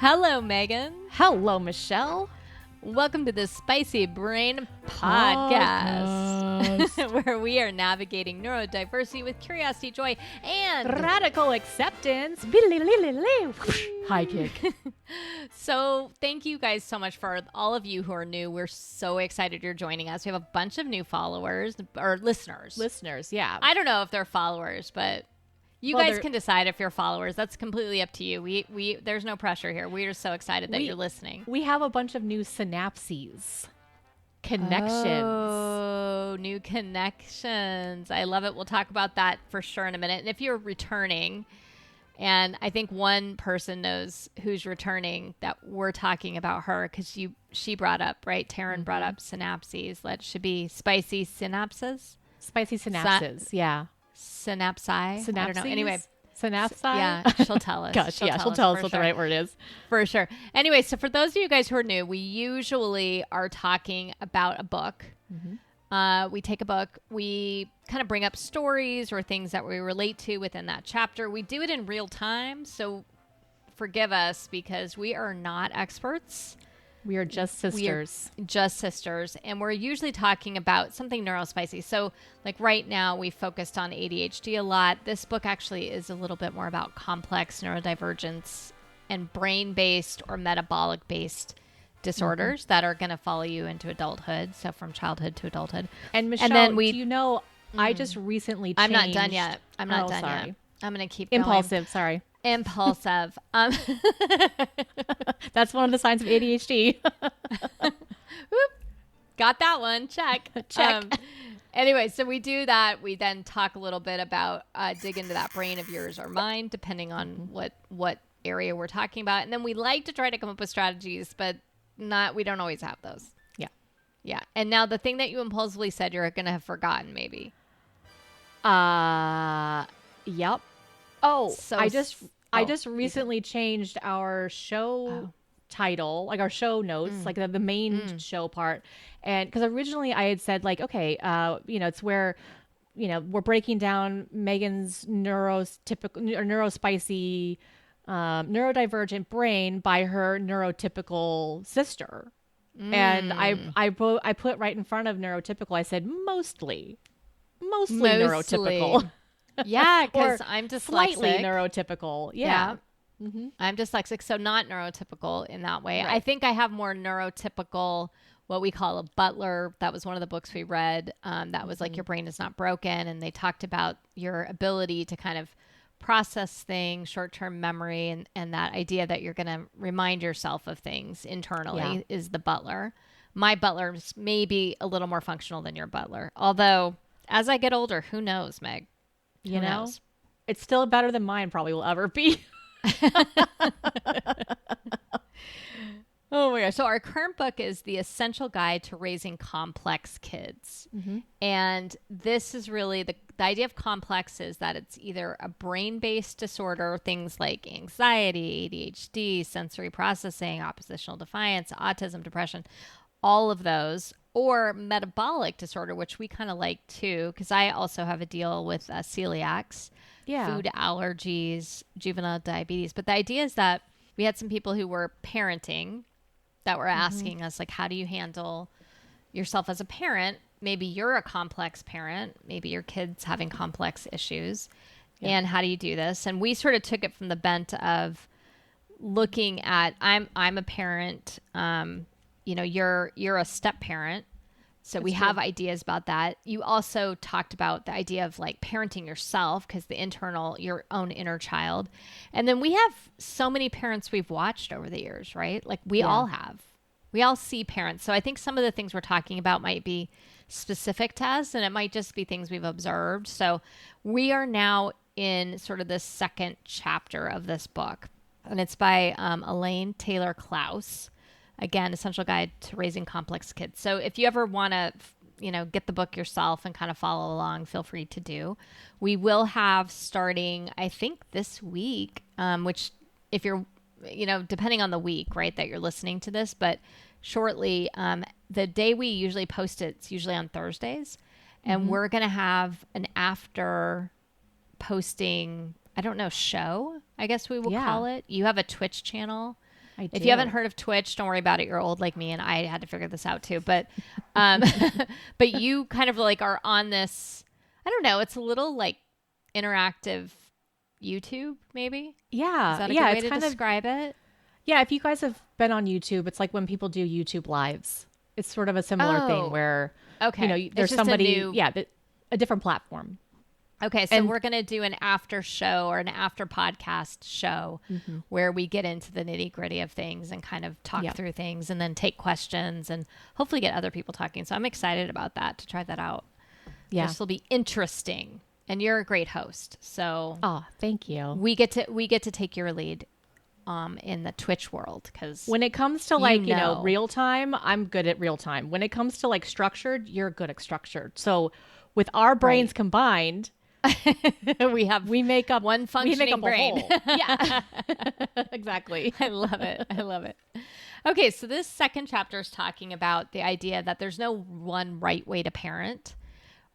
Hello, Megan. Hello, Michelle. Welcome to the Spicy Brain Podcast, where we are navigating neurodiversity with curiosity, joy, and radical acceptance. High kick. So thank you guys so much for all of you who are new. We're so excited you're joining us. We have a bunch of new followers or listeners. Listeners, yeah. I don't know if they're followers, but you guys can decide if you're followers. That's completely up to you. We there's no pressure here. We're so excited that you're listening. We have a bunch of new synapses. Connections. Oh, new connections. I love it. We'll talk about that for sure in a minute. And if you're returning, and I think one person knows who's returning, that we're talking about her because she brought up, right? Taryn brought up synapses. That should be spicy synapses. Spicy synapses, yeah. Synapsi. I don't know. Anyway. Synapsi? Yeah, she'll tell us. Gosh, she'll tell us what the right word is. For sure. Anyway, so for those of you guys who are new, we usually are talking about a book. Mm-hmm. We take a book, we kind of bring up stories or things that we relate to within that chapter. We do it in real time, so forgive us because we are not experts. We are just sisters. And we're usually talking about something neurospicy. So like right now we focused on ADHD a lot. This book actually is a little bit more about complex neurodivergence and brain-based or metabolic-based disorders that are going to follow you into adulthood. So from childhood to adulthood. And Michelle, do you know, I just recently changed. I'm not done yet. I'm not done sorry. yet. I'm going to keep Impulsive, going. sorry. Impulsive. That's one of the signs of ADHD. Got that one. Check. Anyway, so we do that. We then talk a little bit about dig into that brain of yours or mine, depending on what area we're talking about. And then we like to try to come up with strategies, but we don't always have those. Yeah. And now the thing that you impulsively said you're going to have forgotten, maybe. Yep. Oh, so I just recently changed our show title, like our show notes, like the main show part. And because originally I had said like, okay, it's where, we're breaking down Megan's neurospicy, neurodivergent brain by her neurotypical sister. And I put right in front of neurotypical, I said mostly neurotypical. Yeah, because I'm dyslexic. Slightly neurotypical. Yeah. Mm-hmm. I'm dyslexic, so not neurotypical in that way. Right. I think I have more neurotypical, what we call a butler. That was one of the books we read. That was like your brain is not broken. And they talked about your ability to kind of process things, short-term memory, and that idea that you're going to remind yourself of things internally is the butler. My butler is maybe a little more functional than your butler. Although, as I get older, who knows, Meg? You know, it's still better than mine probably will ever be. Oh my gosh. So our current book is The Essential Guide to Raising Complex Kids. Mm-hmm. And this is really the idea of complex is that it's either a brain-based disorder, things like anxiety, ADHD, sensory processing, oppositional defiance, autism, depression, all of those, or metabolic disorder, which we kind of like too, because I also have a deal with celiacs, food allergies, juvenile diabetes. But the idea is that we had some people who were parenting that were asking us, like, how do you handle yourself as a parent? Maybe you're a complex parent. Maybe your kid's having complex issues. Yeah. And how do you do this? And we sort of took it from the bent of looking at, I'm a parent, you're a step parent. So we have ideas about that. You also talked about the idea of like parenting yourself because your own inner child. And then we have so many parents we've watched over the years, right? Like we all have. We all see parents. So I think some of the things we're talking about might be specific to us and it might just be things we've observed. So we are now in sort of the second chapter of this book. And it's by Elaine Taylor-Klaus. Again, Essential Guide to Raising Complex Kids. So if you ever want to, get the book yourself and kind of follow along, feel free to do. We will have starting, I think this week, which if you're, depending on the week, right, that you're listening to this, but shortly, the day we usually post it's usually on Thursdays. And we're going to have an after posting, I don't know, show, I guess we will call it. You have a Twitch channel. I If do. you haven't heard of Twitch, don't worry about it. You're old like me, and I had to figure this out too. But, but you kind of like are on this. I don't know. It's a little like interactive YouTube, maybe. Yeah. Is that a Yeah. good way It's to kind of, describe it? yeah. If you guys have been on YouTube, it's like when people do YouTube lives. It's sort of a similar Oh, thing where, okay. you know, It's there's just a somebody, new- yeah, a different platform. Okay, so And- we're going to do an after show or an after podcast show where we get into the nitty gritty of things and kind of talk Yep. through things and then take questions and hopefully get other people talking. So I'm excited about that, to try that out. Yeah. This will be interesting. And you're a great host. So Oh, thank you. we get to take your lead in the Twitch world, because When it comes to like, you know, know. real time, I'm good at real time. When it comes to like structured, you're good at structured. So with our brains Right. combined, we make up one we functioning make up brain. a whole. Yeah. Exactly. I love it. I love it. Okay, so this second chapter is talking about the idea that there's no one right way to parent,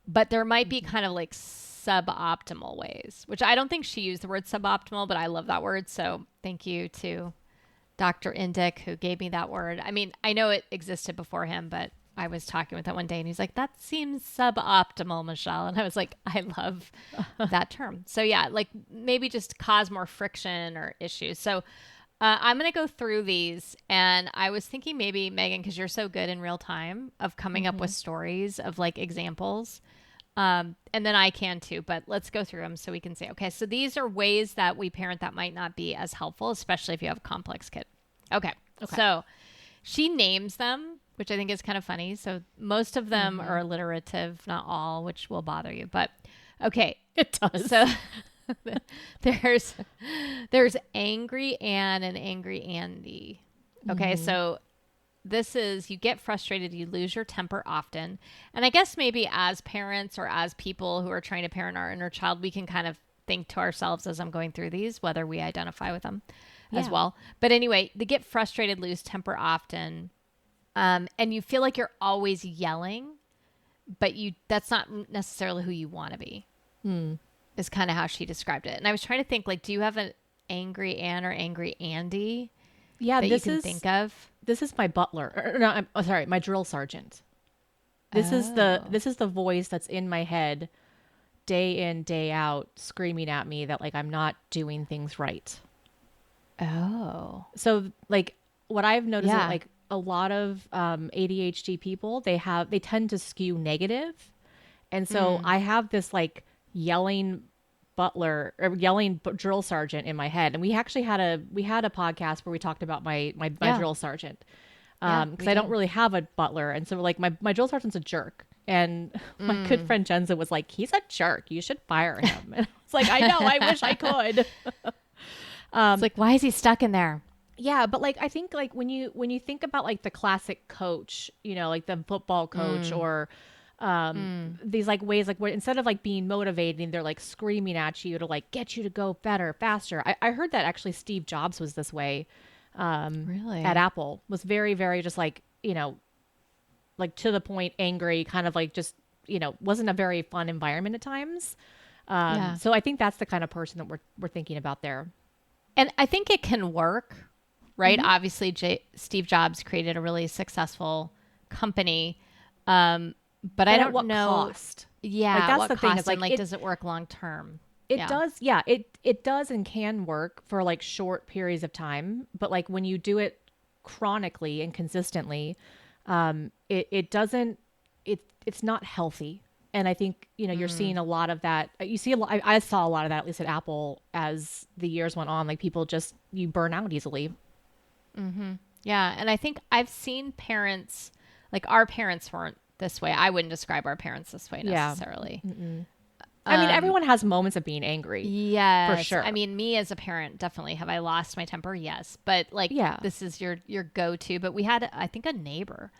but there might be kind of like suboptimal ways, which I don't think she used the word suboptimal, but I love that word. So thank you to Dr. Indick who gave me that word. I mean, I know it existed before him, but I was talking with him one day and he's like, that seems suboptimal, Michelle. And I was like, I love that term. So yeah, like maybe just cause more friction or issues. So I'm going to go through these, and I was thinking maybe, Megan, because you're so good in real time of coming up with stories of like examples. And then I can too, but let's go through them so we can say, okay, so these are ways that we parent that might not be as helpful, especially if you have a complex kid. Okay. So she names them, which I think is kind of funny. So most of them are alliterative, not all, which will bother you, but okay. It does. So there's angry Ann and angry Andy. Okay. So this is, you get frustrated, you lose your temper often. And I guess maybe as parents or as people who are trying to parent our inner child, we can kind of think to ourselves as I'm going through these, whether we identify with them as well. But anyway, they get frustrated, lose temper often. And you feel like you're always yelling, but that's not necessarily who you want to be, is kind of how she described it. And I was trying to think, like, do you have an angry Ann or angry Andy Yeah, that you can think of? This is my butler. No, I'm sorry, my drill sergeant. This is the voice that's in my head day in, day out, screaming at me that like I'm not doing things right. Oh. So like what I've noticed is Yeah. like a lot of ADHD people, they tend to skew negative. And so I have this like yelling butler or yelling drill sergeant in my head. And we actually had a podcast where we talked about my drill sergeant. Because I don't really have a butler. And so like my drill sergeant's a jerk. And my good friend Jenza was like, he's a jerk. You should fire him. And I was like, I know, I wish I could. It's like, why is he stuck in there? Yeah, but like I think like when you think about like the classic coach, you know, like the football coach or these like ways like where instead of like being motivating, they're like screaming at you to like get you to go better, faster. I heard that actually Steve Jobs was this way. Really? At Apple, was very, very just like, you know, like to the point, angry, kind of like just, you know, wasn't a very fun environment at times. So I think that's the kind of person that we're thinking about there. And I think it can work, right? Obviously, Steve Jobs created a really successful company. But I don't what know. cost? Yeah. Like, that's what the thing, cost is, like, and, it- does it work long term? It does. Yeah, it does and can work for like short periods of time. But like when you do it chronically and consistently, it doesn't, it's not healthy. And I think, you know, you're seeing a lot of that. You see a lot, I saw a lot of that, at least at Apple, as the years went on, like people just, you burn out easily. Yeah. And I think I've seen parents, like our parents weren't this way. I wouldn't describe our parents this way Yeah. necessarily. I mean, everyone has moments of being angry. Yes. For sure. I mean, me as a parent, definitely. Have I lost my temper? Yes. But like, Yeah. this is your go-to. But we had, I think, a neighbor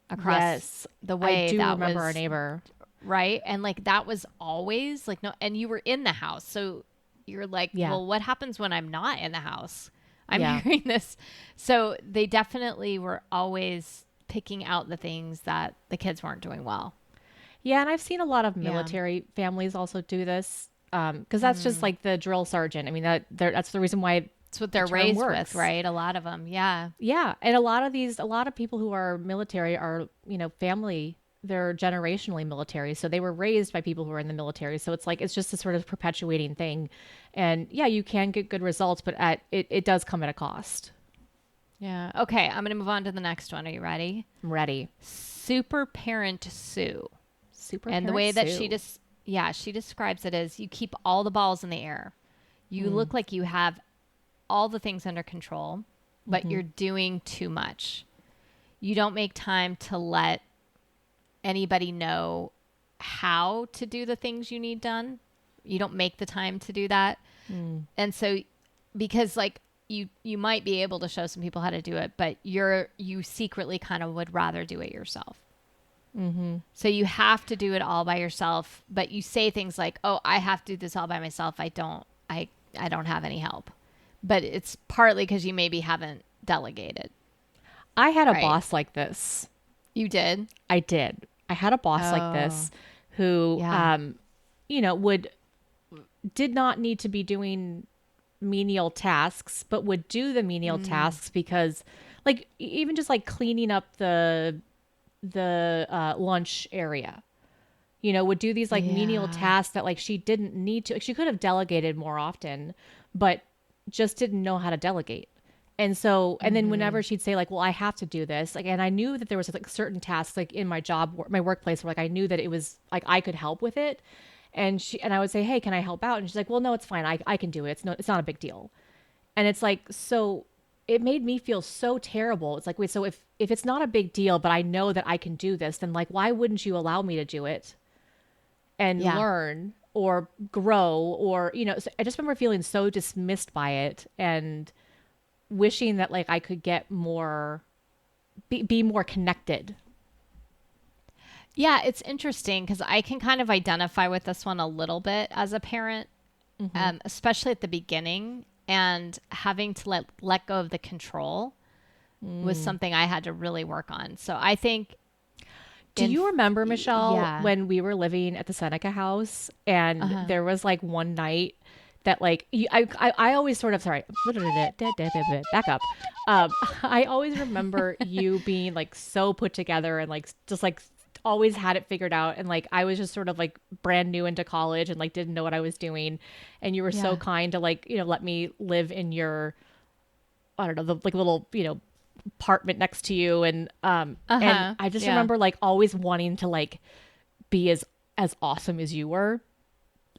across Yes. the way. I do that remember was, our neighbor. right? And like, that was always like, no, and you were in the house. So you're like, Yeah. well, what happens when I'm not in the house? I'm Yeah. hearing this. So they definitely were always picking out the things that the kids weren't doing well. Yeah, and I've seen a lot of military families also do this because that's just like the drill sergeant. I mean, that's the reason why It's what they're raised with, right? A lot of them. Yeah. Yeah. And a lot of people who are military are, family, they're generationally military. So they were raised by people who are in the military. So it's like, it's just a sort of perpetuating thing. And yeah, you can get good results, but it does come at a cost. Yeah. Okay. I'm going to move on to the next one. Are you ready? I'm ready. Super Parent Sue. Super And Parent the way that Sue. she describes it is you keep all the balls in the air. You look like you have all the things under control, but you're doing too much. You don't make time to let anybody know how to do the things you need done. You don't make the time to do that. And so, because like you might be able to show some people how to do it, but you secretly kind of would rather do it yourself. So you have to do it all by yourself, but you say things like, oh, I have to do this all by myself. I don't have any help. But it's partly because you maybe haven't delegated. I had a boss like this. You did? I did. I had a boss like this who, did not need to be doing menial tasks, but would do the menial tasks because, like, even just like cleaning up the lunch area, would do these like menial tasks that like she didn't need to. Like, she could have delegated more often, but just didn't know how to delegate. And so, and then whenever she'd say like, well, I have to do this, like, and I knew that there was like certain tasks like in my job, my workplace, where like I knew that it was like I could help with it. And I would say, hey, can I help out? And she's like, well, no, it's fine. I can do it. It's not a big deal. And it's like, so it made me feel so terrible. It's like, wait, so if it's not a big deal, but I know that I can do this, then like, why wouldn't you allow me to do it and learn or grow? Or, so I just remember feeling so dismissed by it and wishing that like I could get more, be more connected. Yeah, it's interesting because I can kind of identify with this one a little bit as a parent, especially at the beginning, and having to let go of the control was something I had to really work on. So I think. Do you remember, Michelle, when we were living at the Seneca house and there was like one night that like I always sort of back up. I always remember you being like so put together and like just like always had it figured out, and like I was just sort of like brand new into college and like didn't know what I was doing, and you were so kind to like let me live in your, I don't know, the like little apartment next to you, and and I just remember like always wanting to like be as awesome as you were.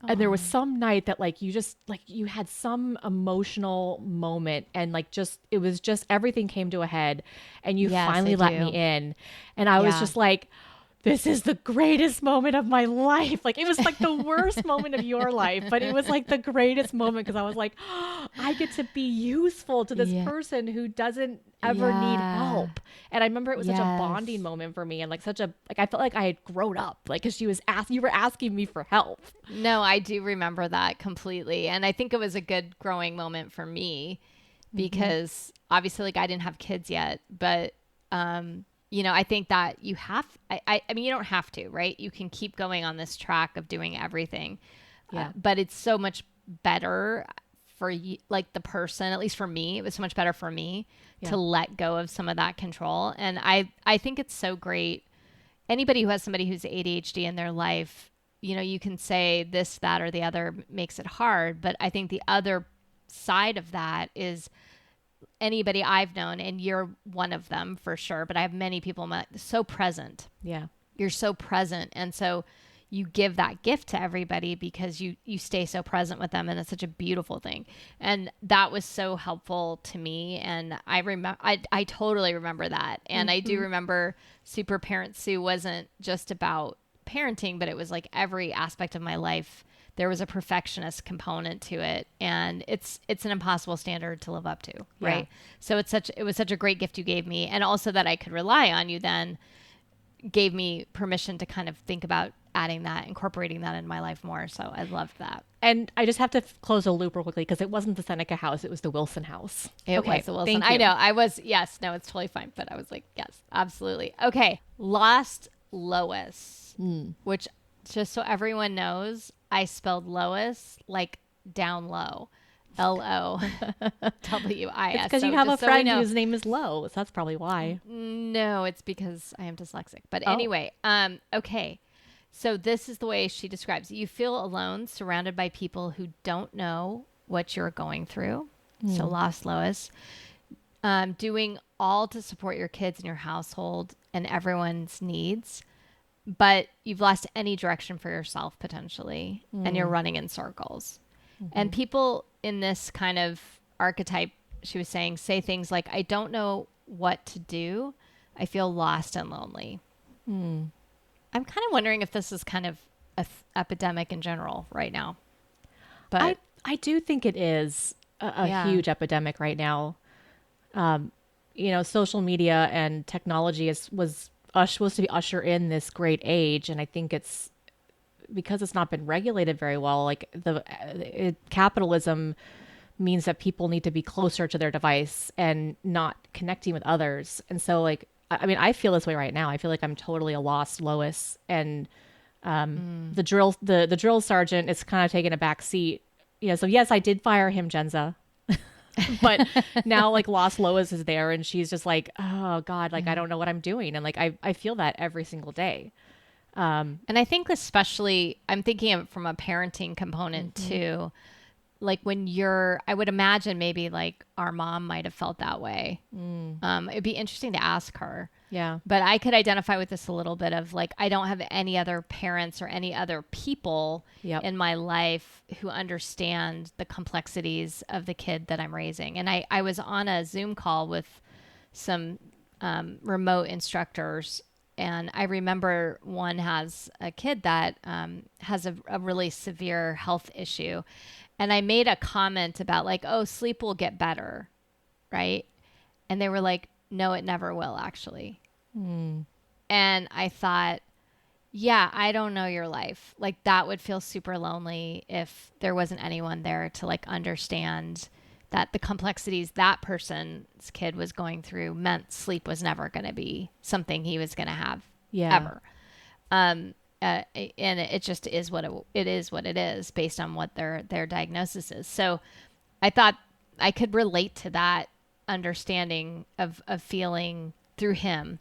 And there was some night that like you just like you had some emotional moment, and like just it was just everything came to a head, and you finally let me in, and I was just like, this is the greatest moment of my life. Like, it was like the worst moment of your life, but it was like the greatest moment because I was like, oh, I get to be useful to this person who doesn't ever need help. And I remember it was such a bonding moment for me, and like such a, like, I felt like I had grown up, like, cause you were asking me for help. No, I do remember that completely. And I think it was a good growing moment for me because obviously like I didn't have kids yet, but, I think that you have, I mean, you don't have to, right? You can keep going on this track of doing everything. But it's so much better for you, like the person, at least for me, it was so much better for me to let go of some of that control. And I think it's so great. Anybody who has somebody who's ADHD in their life, you can say this, that, or the other makes it hard. But I think the other side of that is anybody I've known, and you're one of them for sure, but I have many people so present. Yeah. You're so present. And so you give that gift to everybody because you stay so present with them. And it's such a beautiful thing. And that was so helpful to me. And I totally remember that. And I do remember Super Parent Sue wasn't just about parenting, but it was like every aspect of my life. There was a perfectionist component to it, and it's an impossible standard to live up to, right? So it was such a great gift you gave me, and also that I could rely on you then gave me permission to kind of think about adding that, incorporating that in my life more. So I loved that. And I just have to close a loop real quickly because it wasn't the Seneca house, it was the Wilson house. It was the Wilson. I know. I was, yes, no, it's totally fine. But I was like, yes, absolutely. Okay. Lost Lois, which, just so everyone knows, I spelled Lois like down low. L-O-W-I-S. It's because So you have a just so we friend know. whose name is Lo. So that's probably why. No, it's because I am dyslexic. But Oh. anyway, okay. So this is the way she describes it. You feel alone, surrounded by people who don't know what you're going through. So Lost Lois. Doing all to support your kids and your household and everyone's needs, but you've lost any direction for yourself potentially, and you're running in circles. And people in this kind of archetype, she was saying, say things like, I don't know what to do. I feel lost and lonely. I'm kind of wondering if this is kind of a epidemic in general right now. But I do think it is a huge epidemic right now. Social media and technology was supposed to be usher in this great age, and I think it's because it's not been regulated very well. Like capitalism means that people need to be closer to their device and not connecting with others. And so, like, I mean, I feel this way right now. I feel like I'm totally a lost Lois, and the drill sergeant is kind of taking a back seat. So yes, I did fire him, Genza. But now, like, Lost Lois is there, and she's just like, oh God, like, I don't know what I'm doing. And like, I feel that every single day. And I think especially, I'm thinking of it from a parenting component too. Like I would imagine maybe like our mom might have felt that way. It'd be interesting to ask her. Yeah. But I could identify with this a little bit of like, I don't have any other parents or any other people in my life who understand the complexities of the kid that I'm raising. And I was on a Zoom call with some remote instructors, and I remember one has a kid that has a really severe health issue. And I made a comment about like, oh, sleep will get better, right? And they were like, no, it never will, actually. And I thought, yeah, I don't know your life. Like, that would feel super lonely if there wasn't anyone there to like understand that the complexities that person's kid was going through meant sleep was never going to be something he was going to have ever. And it just is what it is based on what their diagnosis is. So I thought I could relate to that understanding of feeling through him,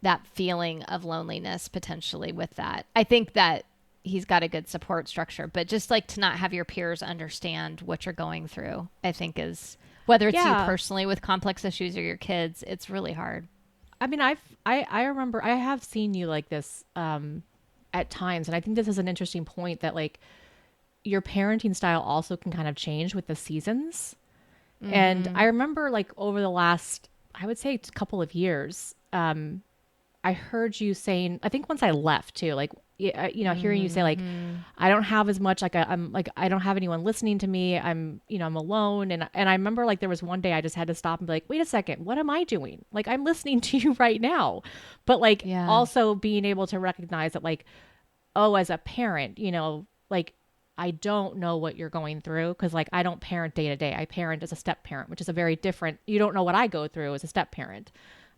that feeling of loneliness potentially with that. I think that he's got a good support structure, but just like to not have your peers understand what you're going through, I think is, whether it's you personally with complex issues or your kids, it's really hard. I mean, I remember I have seen you like this at times, and I think this is an interesting point that like your parenting style also can kind of change with the seasons. And I remember like over the last, I would say, couple of years, I heard you saying, I think once I left too, like, hearing you say like, I don't have as much, like I'm like, I don't have anyone listening to me. I'm alone. And I remember like there was one day I just had to stop and be like, wait a second, what am I doing? Like, I'm listening to you right now. But like also being able to recognize that like, oh, as a parent, like, I don't know what you're going through, because like I don't parent day to day. I parent as a step parent, which is a very different, you don't know what I go through as a step parent.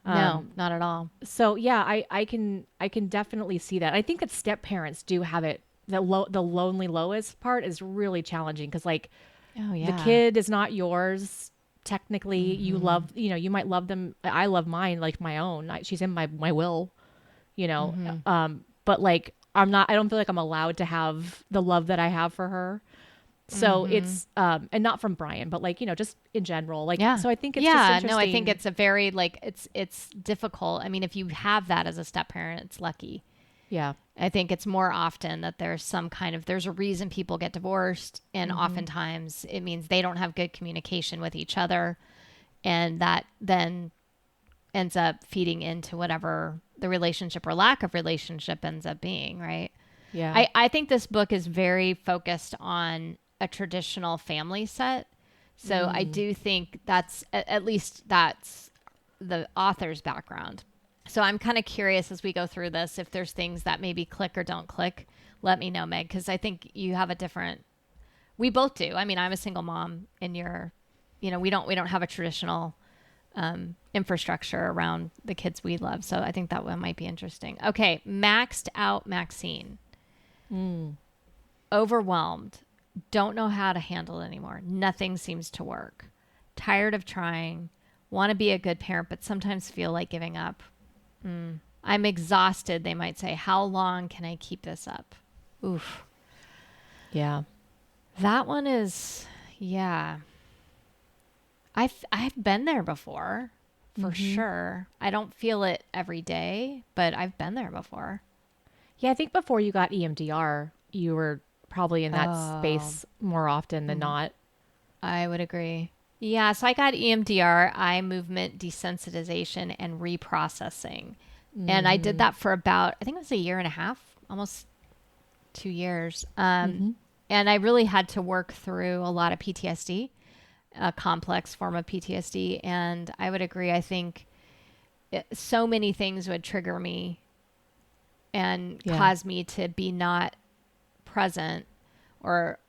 No, not at all. So yeah, I can definitely see that. I think that step parents do have it. The lonely Lois part is really challenging, because like the kid is not yours technically. You love, you might love them. I love mine like my own. She's in my will, but like I don't feel like I'm allowed to have the love that I have for her. So it's, and not from Brian, but like, just in general, like, so I think it's just interesting. No, I think it's a very, like, it's difficult. I mean, if you have that as a step parent, it's lucky. Yeah. I think it's more often that there's a reason people get divorced. And oftentimes it means they don't have good communication with each other. And that then ends up feeding into whatever the relationship or lack of relationship ends up being. Right. Yeah. I think this book is very focused on a traditional family set. So I do think that's, at least that's the author's background. So I'm kind of curious as we go through this, if there's things that maybe click or don't click, let me know, Meg, because I think you have we both do. I mean, I'm a single mom, and we don't have a traditional infrastructure around the kids we love. So I think that one might be interesting. Okay. Maxed-Out Maxine. Overwhelmed. don't know how to handle it anymore. Nothing seems to work. Tired of trying. Want to be a good parent, but sometimes feel like giving up. I'm exhausted, they might say. How long can I keep this up? Oof. Yeah. That one is, yeah. I've been there before, for sure. I don't feel it every day, but I've been there before. Yeah, I think before you got EMDR, you were probably in that space more often than not. I would agree. Yeah, so I got EMDR, eye movement desensitization, and reprocessing. And I did that for about, I think it was a year and a half, almost 2 years. And I really had to work through a lot of PTSD, a complex form of PTSD. And I would agree, I think so many things would trigger me and cause me to be not present or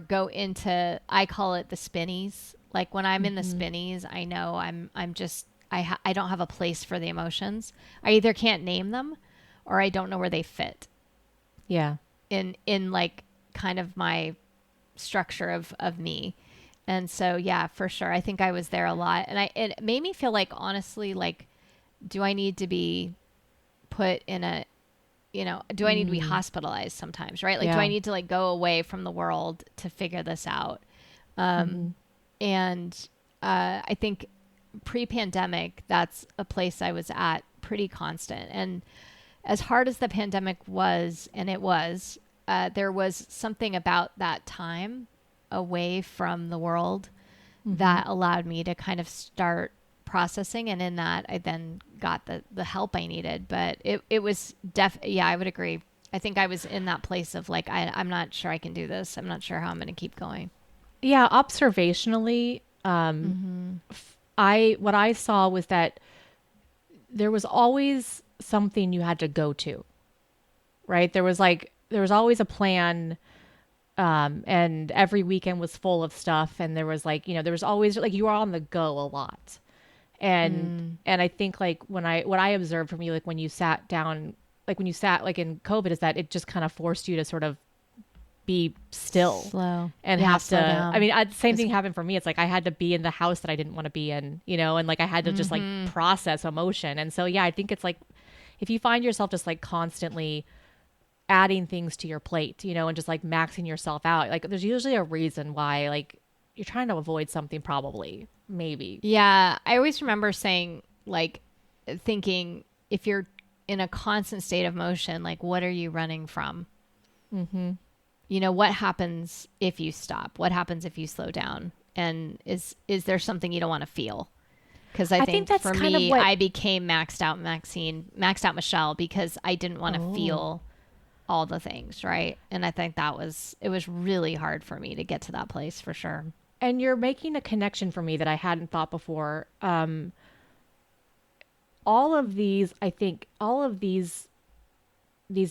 go into, I call it the spinnies. Like when I'm in the spinnies, I know I'm just, I don't have a place for the emotions. I either can't name them or I don't know where they fit. Yeah. In like kind of my structure of me. And so, yeah, for sure. I think I was there a lot. And it made me feel like, honestly, like, do I need to be put in a, do I need to be hospitalized sometimes, right? Like, do I need to like go away from the world to figure this out? And I think pre-pandemic, that's a place I was at pretty constant. And as hard as the pandemic was, and it was, there was something about that time away from the world that allowed me to kind of start processing. And in that, I then got the help I needed. But it was yeah, I would agree. I think I was in that place of like, I'm not sure I can do this. I'm not sure how I'm going to keep going. Yeah, observationally, what I saw was that there was always something you had to go to, right? There was always a plan, and every weekend was full of stuff, and there was like, there was always like, you were on the go a lot. And I think like what I observed from you, like when you sat down, like when you sat like in COVID, is that it just kind of forced you to sort of be still, slow, and have to down. I mean, same thing happened for me. It's like I had to be in the house that I didn't want to be in, and like I had to just like process emotion. And so yeah, I think it's like if you find yourself just like constantly adding things to your plate, and just like maxing yourself out, like there's usually a reason why, like you're trying to avoid something, probably, maybe. Yeah, I always remember saying, like, thinking if you're in a constant state of motion, like what are you running from? What happens if you stop? What happens if you slow down? And is there something you don't want to feel? Because I think that's for me, I became maxed out Michelle, because I didn't want to feel all the things, right? And I think it was really hard for me to get to that place, for sure. And you're making a connection for me that I hadn't thought before. All of these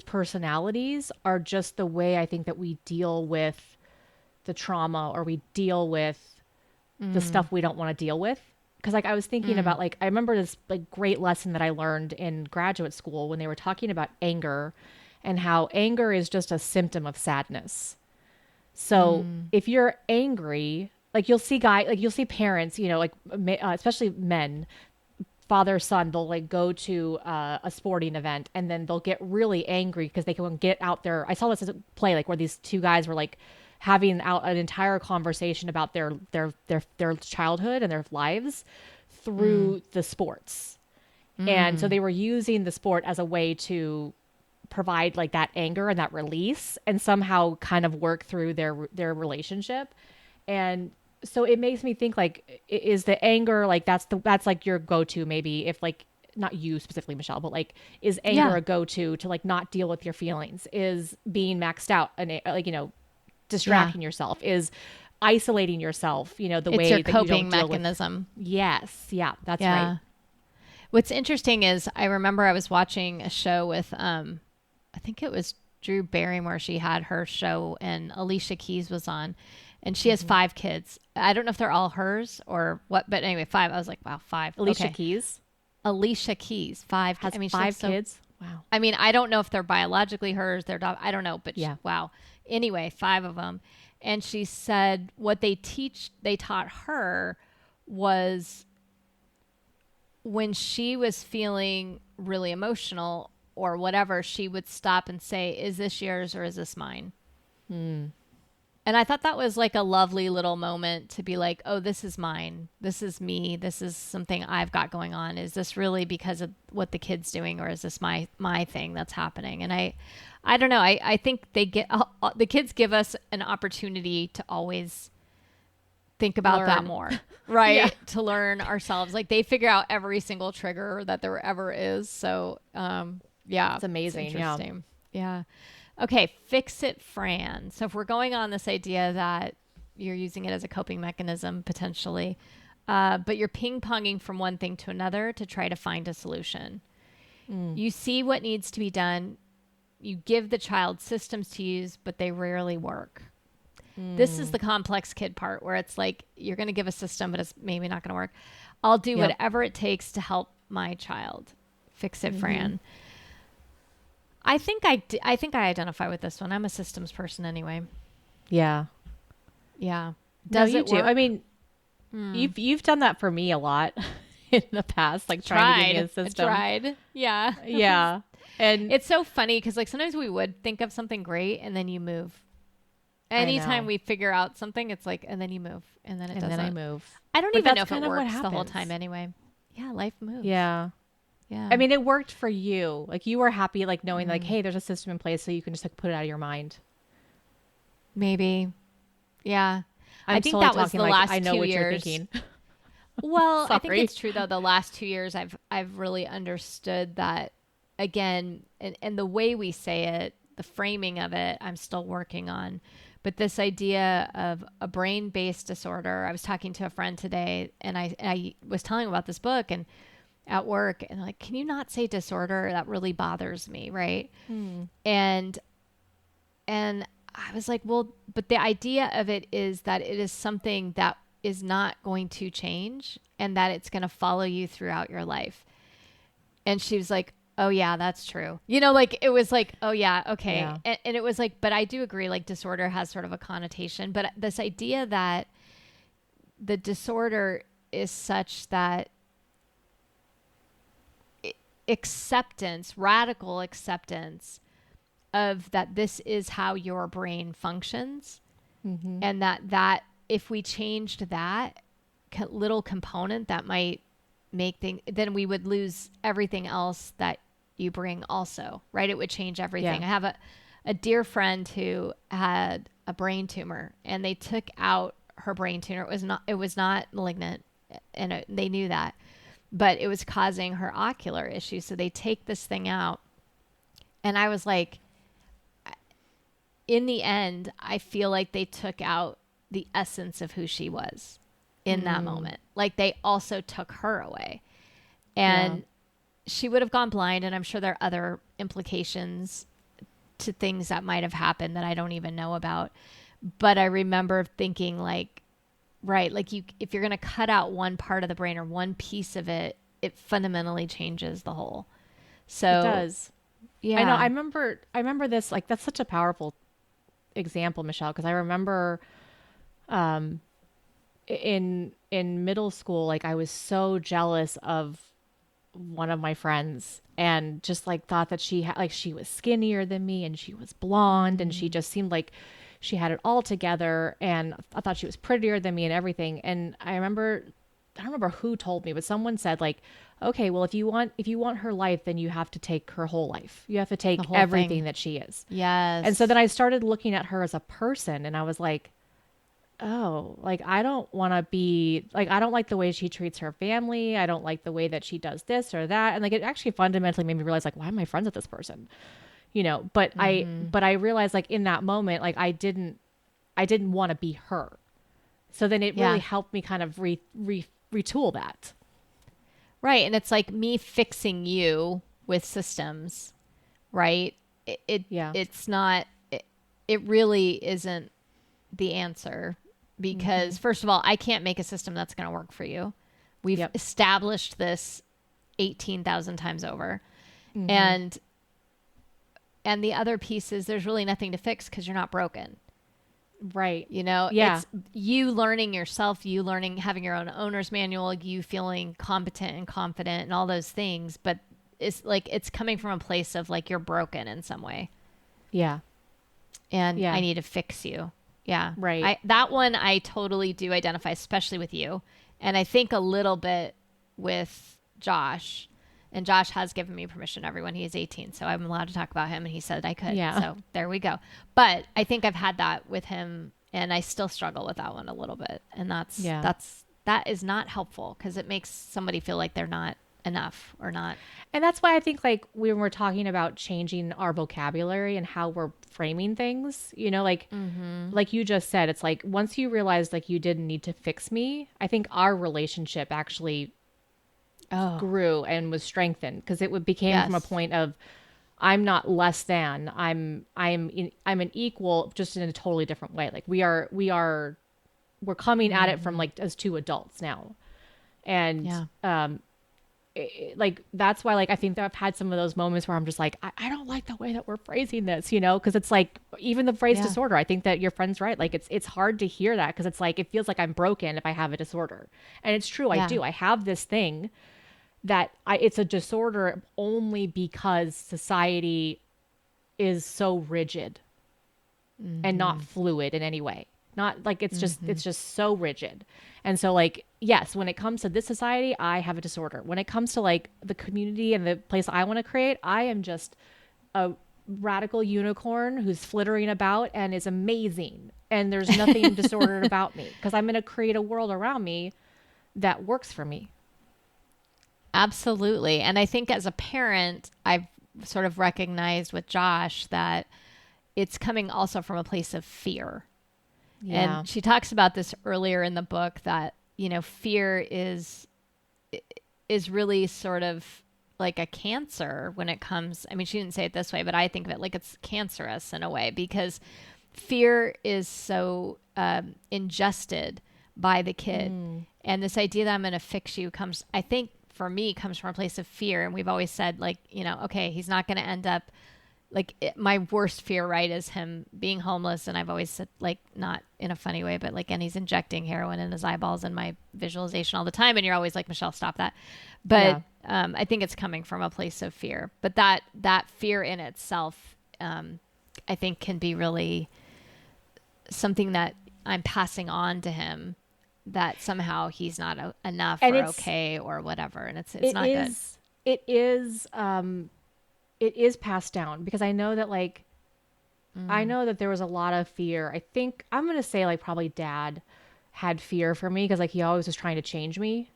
personalities are just the way I think that we deal with the trauma, or we deal with the stuff we don't want to deal with. Because like I was thinking about, like, I remember this like great lesson that I learned in graduate school when they were talking about anger, and how anger is just a symptom of sadness. So if you're angry, like you'll see parents, like especially men, father, son, they'll like go to a sporting event, and then they'll get really angry because they can get out there. I saw this as a play, like where these two guys were like having out an entire conversation about their childhood and their lives through the sports. And so they were using the sport as a way to provide like that anger and that release, and somehow kind of work through their relationship. And so it makes me think, like, is the anger, like that's like your go-to, maybe, if like, not you specifically, Michelle, but like, is anger a go-to to like not deal with your feelings? Is being maxed out and like, distracting yourself? Is isolating yourself, the it's way your that coping you don't mechanism. Yes. Yeah, that's right. What's interesting is I remember I was watching a show with, I think it was Drew Barrymore. She had her show, and Alicia Keys was on, and she has 5 kids. I don't know if they're all hers or what, but anyway, 5. I was like, wow, 5. Alicia Keys? Alicia Keys, 5. Has 5 kids? Wow. I mean, I don't know if they're biologically hers, I don't know, but wow. Anyway, 5 of them. And she said what they taught her was when she was feeling really emotional or whatever, she would stop and say, is this yours or is this mine? And I thought that was like a lovely little moment to be like, oh, this is mine. This is me. This is something I've got going on. Is this really because of what the kid's doing, or is this my thing that's happening? And I don't know. I think the kids give us an opportunity to always think about that more, right? Yeah. To learn ourselves. Like they figure out every single trigger that there ever is. So, yeah. It's amazing. It's interesting. Yeah. Okay, Fix-It Fran. So if we're going on this idea that you're using it as a coping mechanism potentially, but you're ping-ponging from one thing to another to try to find a solution. You see what needs to be done. You give the child systems to use, but they rarely work. This is the complex kid part where it's like, you're going to give a system, but it's maybe not going to work. I'll do whatever it takes to help my child. Fix-It Fran. I think I identify with this one. I'm a systems person anyway. Yeah. Yeah. Does it work? I mean, you've done that for me a lot in the past, like trying to give me a system. Tried. Yeah. Yeah. And it's so funny because like sometimes we would think of something great and then you move. Anytime we figure out something, it's like, and then you move and then it doesn't. And then I move. I don't even know if it works the whole time anyway. Yeah. Life moves. Yeah. Yeah. I mean, it worked for you. Like you were happy, like knowing like, hey, there's a system in place so you can just like put it out of your mind. Maybe. Yeah. I think that was the like, last 2 years. I know what you're thinking. Well, I think it's true though. The last 2 years I've really understood that again, and the way we say it, the framing of it, I'm still working on. But this idea of a brain-based disorder, I was talking to a friend today and I was telling him about this book and at work and like, can you not say disorder? That really bothers me. Right. And I was like, well, but the idea of it is that it is something that is not going to change and that it's going to follow you throughout your life. And she was like, oh yeah, that's true. You know, like it was like, oh yeah. Okay. Yeah. And it was like, but I do agree, like disorder has sort of a connotation, but this idea that the disorder is such that radical acceptance of that this is how your brain functions, and that if we changed that little component that might make things, then we would lose everything else that you bring also, right? It would change everything. I have a dear friend who had a brain tumor and they took out her brain tumor. It was not malignant and they knew that, but it was causing her ocular issues. So they take this thing out. And I was like, in the end, I feel like they took out the essence of who she was in that moment. Like they also took her away. And she would have gone blind. And I'm sure there are other implications to things that might have happened that I don't even know about. But I remember thinking like, right, like if you're going to cut out one part of the brain or one piece of it, it fundamentally changes the whole. So it does. Yeah. I know. I remember this, like, that's such a powerful example, Michelle, because I remember in middle school, like I was so jealous of one of my friends and just like thought that she was skinnier than me and she was blonde and she just seemed like she had it all together, and I thought she was prettier than me and everything. And I don't remember who told me, but someone said like, okay, well, if you want her life, then you have to take her whole life. You have to take everything that she is. Yes. And so then I started looking at her as a person and I was like, oh, like, I don't want to be like, I don't like the way she treats her family. I don't like the way that she does this or that. And like, it actually fundamentally made me realize like, why am I friends with this person? You know, but I realized like in that moment, like I didn't want to be her. So then it really helped me kind of retool that. Right. And it's like me fixing you with systems, right? It's not, it really isn't the answer because first of all, I can't make a system that's going to work for you. We've established this 18,000 times over. And the other piece is there's really nothing to fix because you're not broken. Right. It's you learning yourself, you learning, having your own owner's manual, you feeling competent and confident and all those things. But it's like, it's coming from a place of like, you're broken in some way. Yeah. And I need to fix you. Yeah. Right. That one I totally do identify, especially with you. And I think a little bit with Josh. And Josh has given me permission, everyone. He is 18, so I'm allowed to talk about him. And he said I could. Yeah. So there we go. But I think I've had that with him, and I still struggle with that one a little bit. And that is not helpful, because it makes somebody feel like they're not enough or not. And that's why I think, like, when we're talking about changing our vocabulary and how we're framing things, like you just said, it's like, once you realize like you didn't need to fix me, I think our relationship actually grew and was strengthened, because it became from a point of, I'm not less than, I'm an equal, just in a totally different way. Like we're coming at it from like as two adults now. And like that's why, like, I think that I've had some of those moments where I'm just like, I don't like the way that we're phrasing this, because it's like, even the phrase disorder, I think that your friend's right. Like it's hard to hear that, because it's like, it feels like I'm broken if I have a disorder. And it's true. I do. I have this thing that it's a disorder only because society is so rigid and not fluid in any way. Not like it's just so rigid. And so, like, yes, when it comes to this society, I have a disorder. When it comes to like the community and the place I want to create, I am just a radical unicorn who's flittering about and is amazing. And there's nothing disordered about me, because I'm going to create a world around me that works for me. Absolutely. And I think as a parent, I've sort of recognized with Josh that it's coming also from a place of fear. Yeah. And she talks about this earlier in the book, that, fear is really sort of like a cancer when it comes. I mean, she didn't say it this way, but I think of it like it's cancerous in a way, because fear is so ingested by the kid. And this idea that I'm going to fix you comes, I think, for me, comes from a place of fear. And we've always said, like, okay, he's not going to end up like my worst fear, right, is him being homeless. And I've always said, like, not in a funny way, but like, and he's injecting heroin in his eyeballs in my visualization all the time. And you're always like, Michelle, stop that. But I think it's coming from a place of fear. But that fear in itself, I think, can be really something that I'm passing on to him, that somehow he's not enough and or okay or whatever. And it's not good. It is passed down, because I know that, like, I know that there was a lot of fear. I think I'm going to say, like, probably Dad had fear for me, because like he always was trying to change me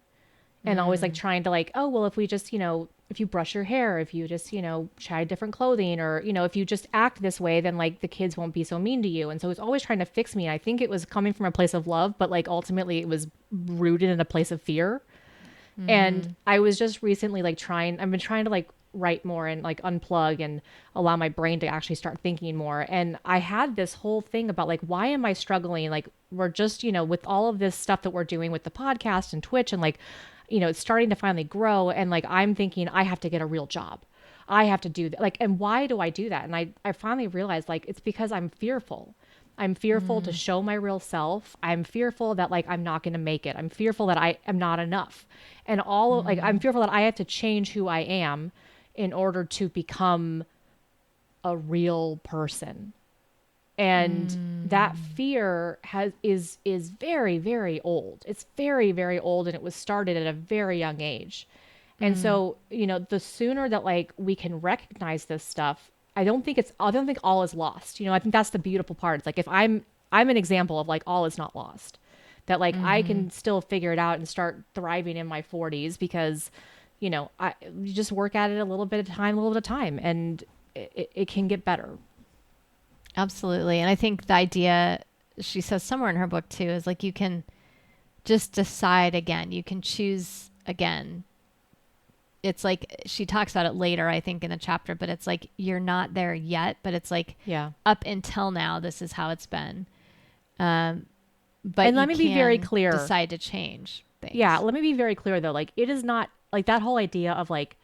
and always like trying to, like, oh, well, if we just, if you brush your hair, if you just, try different clothing, or, if you just act this way, then like the kids won't be so mean to you. And so it was always trying to fix me. And I think it was coming from a place of love, but like ultimately it was rooted in a place of fear. And I was just recently like I've been trying to like write more and like unplug and allow my brain to actually start thinking more. And I had this whole thing about like, why am I struggling? Like, we're just, with all of this stuff that we're doing with the podcast and Twitch, and like, it's starting to finally grow. And like, I'm thinking I have to get a real job. I have to do that. Like, and why do I do that? And I finally realized, like, it's because I'm fearful. I'm fearful to show my real self. I'm fearful that like, I'm not going to make it. I'm fearful that I am not enough. And like, I'm fearful that I have to change who I am in order to become a real person. And that fear is very, very old. It's very, very old. And it was started at a very young age. And so, the sooner that like we can recognize this stuff, I don't think all is lost. I think that's the beautiful part. It's like, if I'm an example of like, all is not lost, that like, I can still figure it out and start thriving in my 40s, because you just work at it a little bit at a time, and it can get better. Absolutely. And I think the idea, she says somewhere in her book too, is like, you can just decide again. You can choose again. It's like, she talks about it later, I think, in a chapter, but it's like, you're not there yet, but it's like, up until now, this is how it's been. But and let me be very clear. Decide to change things. Yeah. Let me be very clear though. Like, it is not like that whole idea of like,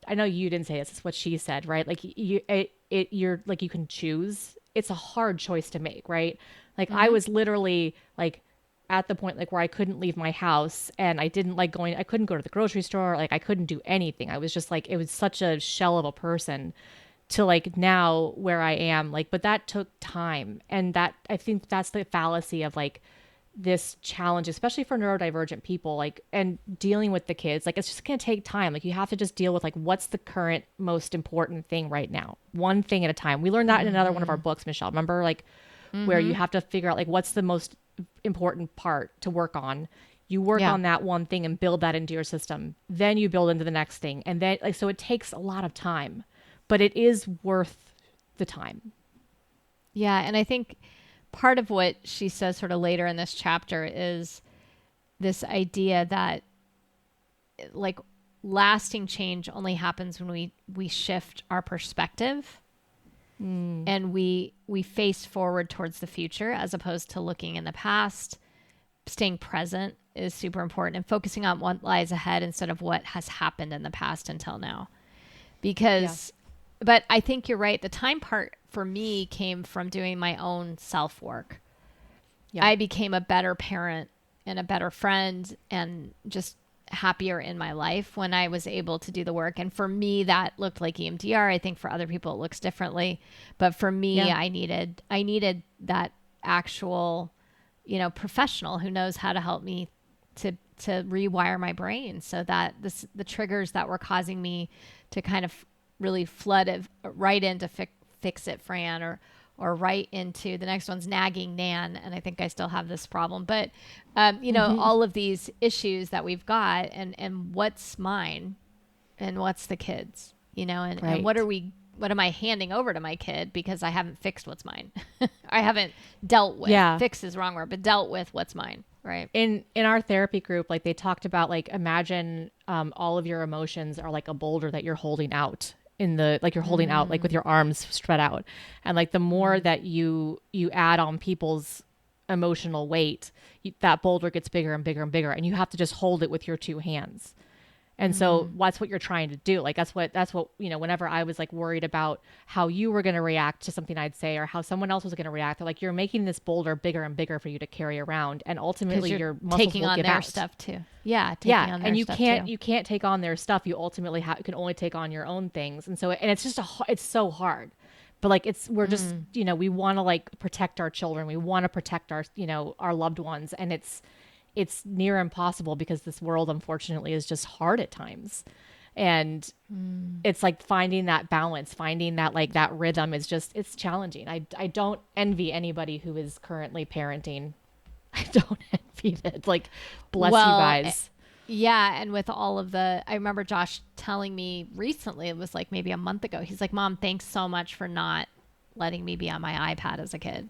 I know you didn't say this, it's what she said, right? Like you're like, you can choose it's a hard choice to make, right? Like I was literally like at the point like where I couldn't leave my house, and I didn't like going, I couldn't go to the grocery store. Like I couldn't do anything. I was just like, it was such a shell of a person to like now where I am, like, but that took time. And that, I think that's the fallacy of like this challenge, especially for neurodivergent people, like, and dealing with the kids, like, it's just going to take time. Like you have to just deal with like, what's the current most important thing right now? One thing at a time. We learned that in another one of our books, Michelle, remember, like where you have to figure out like, what's the most important part to work on. You work on that one thing and build that into your system. Then you build into the next thing. And then like, so it takes a lot of time, but it is worth the time. Yeah. And I think part of what she says sort of later in this chapter is this idea that like lasting change only happens when we shift our perspective and we face forward towards the future as opposed to looking in the past. Staying present is super important, and focusing on what lies ahead instead of what has happened in the past until now. Because, but I think you're right. The time part for me came from doing my own self work. Yeah. I became a better parent and a better friend and just happier in my life when I was able to do the work. And for me, that looked like EMDR. I think for other people, it looks differently. But for me, I needed that actual, you know, professional who knows how to help me to rewire my brain so that the triggers that were causing me to kind of really flood right into Fix-It Fran or right into the next one's Nagging Nan. And I think I still have this problem, but you know, all of these issues that we've got and what's mine and what's the kids, you know, and what am I handing over to my kid because I haven't fixed what's mine. I haven't dealt with, fix is wrong word, but dealt with what's mine. Right. In our therapy group, like they talked about, like, imagine all of your emotions are like a boulder that you're holding out like you're holding out, like with your arms spread out. And like the more that you add on people's emotional weight, that boulder gets bigger and bigger and bigger, and you have to just hold it with your two hands. And so that's what you're trying to do. Like, that's what, you know, whenever I was like worried about how you were going to react to something I'd say, or how someone else was going to react, they're like, you're making this boulder bigger and bigger for you to carry around. And ultimately your muscles taking will on give their out. stuff too. Yeah. On their and stuff you can't take on their stuff. You ultimately can only take on your own things. And so, and it's just it's so hard, but like, we're just, you know, we want to like protect our children. We want to protect our, you know, our loved ones. And it's near impossible because this world, unfortunately, is just hard at times. And it's like finding that balance, finding that like that rhythm is just, it's challenging. I don't envy anybody who is currently parenting. I don't envy it. Like, bless you guys. Yeah. And with all of I remember Josh telling me recently, it was like maybe a month ago. He's like, Mom, thanks so much for not letting me be on my iPad as a kid.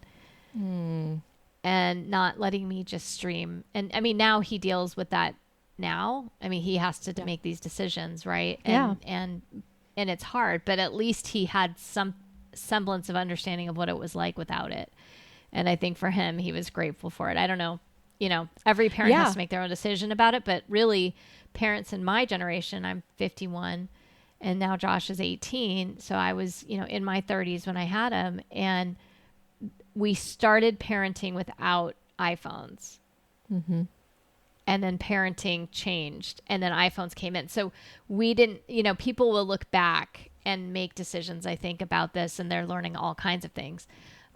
And not letting me just stream. And I mean, now he deals with that now. I mean, he has to make these decisions, right? And it's hard, but at least he had some semblance of understanding of what it was like without it. And I think for him, he was grateful for it. I don't know, you know, every parent has to make their own decision about it, but really parents in my generation, I'm 51 and now Josh is 18. So I was, you know, in my 30s when I had him, and we started parenting without iPhones. And then parenting changed, and then iPhones came in. So we didn't, you know, people will look back and make decisions, I think, about this, and they're learning all kinds of things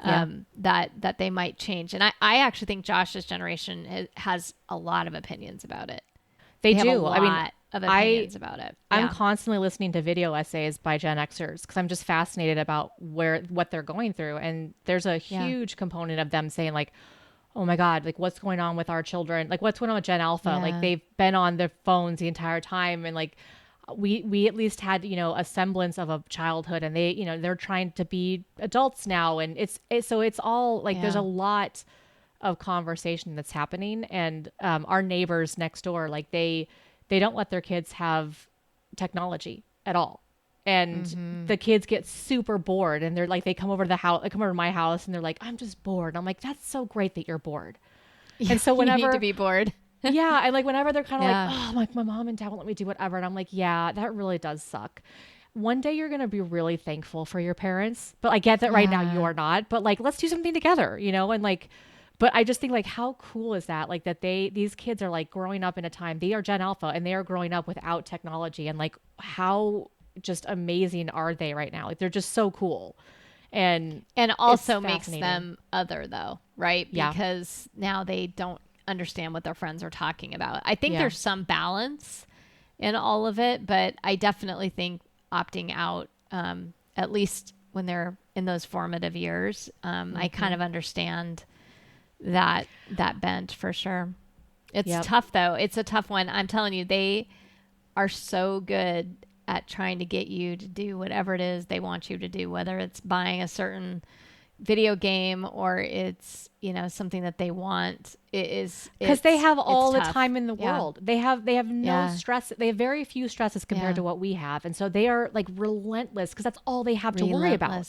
that they might change. And I actually think Josh's generation has a lot of opinions about it. They have do. a lot of opinions about it. I'm constantly listening to video essays by Gen Xers because I'm just fascinated about what they're going through. And there's a huge component of them saying like, oh my God, like what's going on with our children? Like what's going on with Gen Alpha? Like they've been on their phones the entire time. And like we at least had, you know, a semblance of a childhood, and they, you know, they're trying to be adults now. And so it's all like, there's a lot of conversation that's happening. And our neighbors next door, like they don't let their kids have technology at all. And the kids get super bored, and they're like, they come over to the house, they come over to my house, and they're like, I'm just bored. And I'm like, that's so great that you're bored. And so whenever you need to be bored. and like whenever they're kind of like, oh, my mom and dad won't let me do whatever. And I'm like, yeah, that really does suck. one day you're going to be really thankful for your parents, but I get that right now you're not, but like, let's do something together, you know? And like, but I just think like, how cool is that? Like that these kids are like growing up in a time, they are Gen Alpha and they are growing up without technology, and like, how just amazing are they right now? Like, they're just so cool. And also makes them other though, right? Yeah. Because now they don't understand what their friends are talking about. I think there's some balance in all of it, but I definitely think opting out, at least when they're in those formative years, I kind of understand that bent for sure. It's tough though. It's a tough one. I'm telling you, they are so good at trying to get you to do whatever it is they want you to do, whether it's buying a certain video game or it's, you know, something that they want. It is because they have all the time in the world. They have no stress. They have very few stresses compared to what we have. And so they are like relentless because that's all they have to worry about.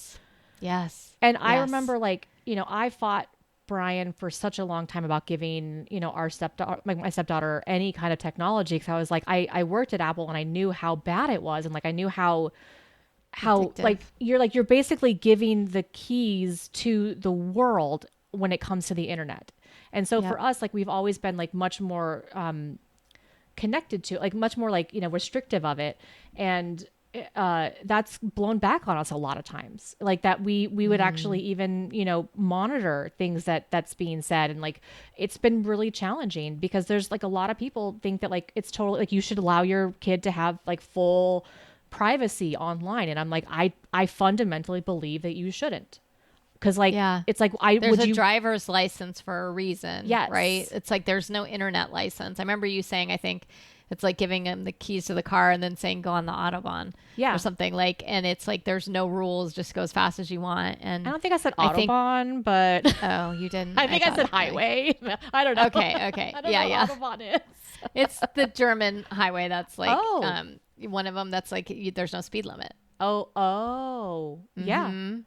Yes. And I remember like, you know, I fought Brian for such a long time about giving, you know, our stepdaughter, like my stepdaughter, any kind of technology. Cause I was like, I worked at Apple and I knew how bad it was. And like, I knew how addictive. You're basically giving the keys to the world when it comes to the internet. And so for us, like, we've always been like much more, connected to, like, much more like, you know, restrictive of it. And, that's blown back on us a lot of times, like that we would actually even, you know, monitor things that's being said. And like, it's been really challenging because there's like a lot of people think that like, it's totally like you should allow your kid to have like full privacy online. And I'm like, I fundamentally believe that you shouldn't. Cause like, it's like, there's a driver's license for a reason. Yes. Right. It's like, there's no internet license. I remember you saying, I think it's like giving them the keys to the car and then saying, go on the Autobahn or something like, and it's like, there's no rules, just go as fast as you want. And I don't think I said Autobahn, but oh, you didn't. I think I said highway. I don't know. Okay. I don't know what Autobahn is. It's the German highway. That's like, one of them that's like, there's no speed limit. Yeah.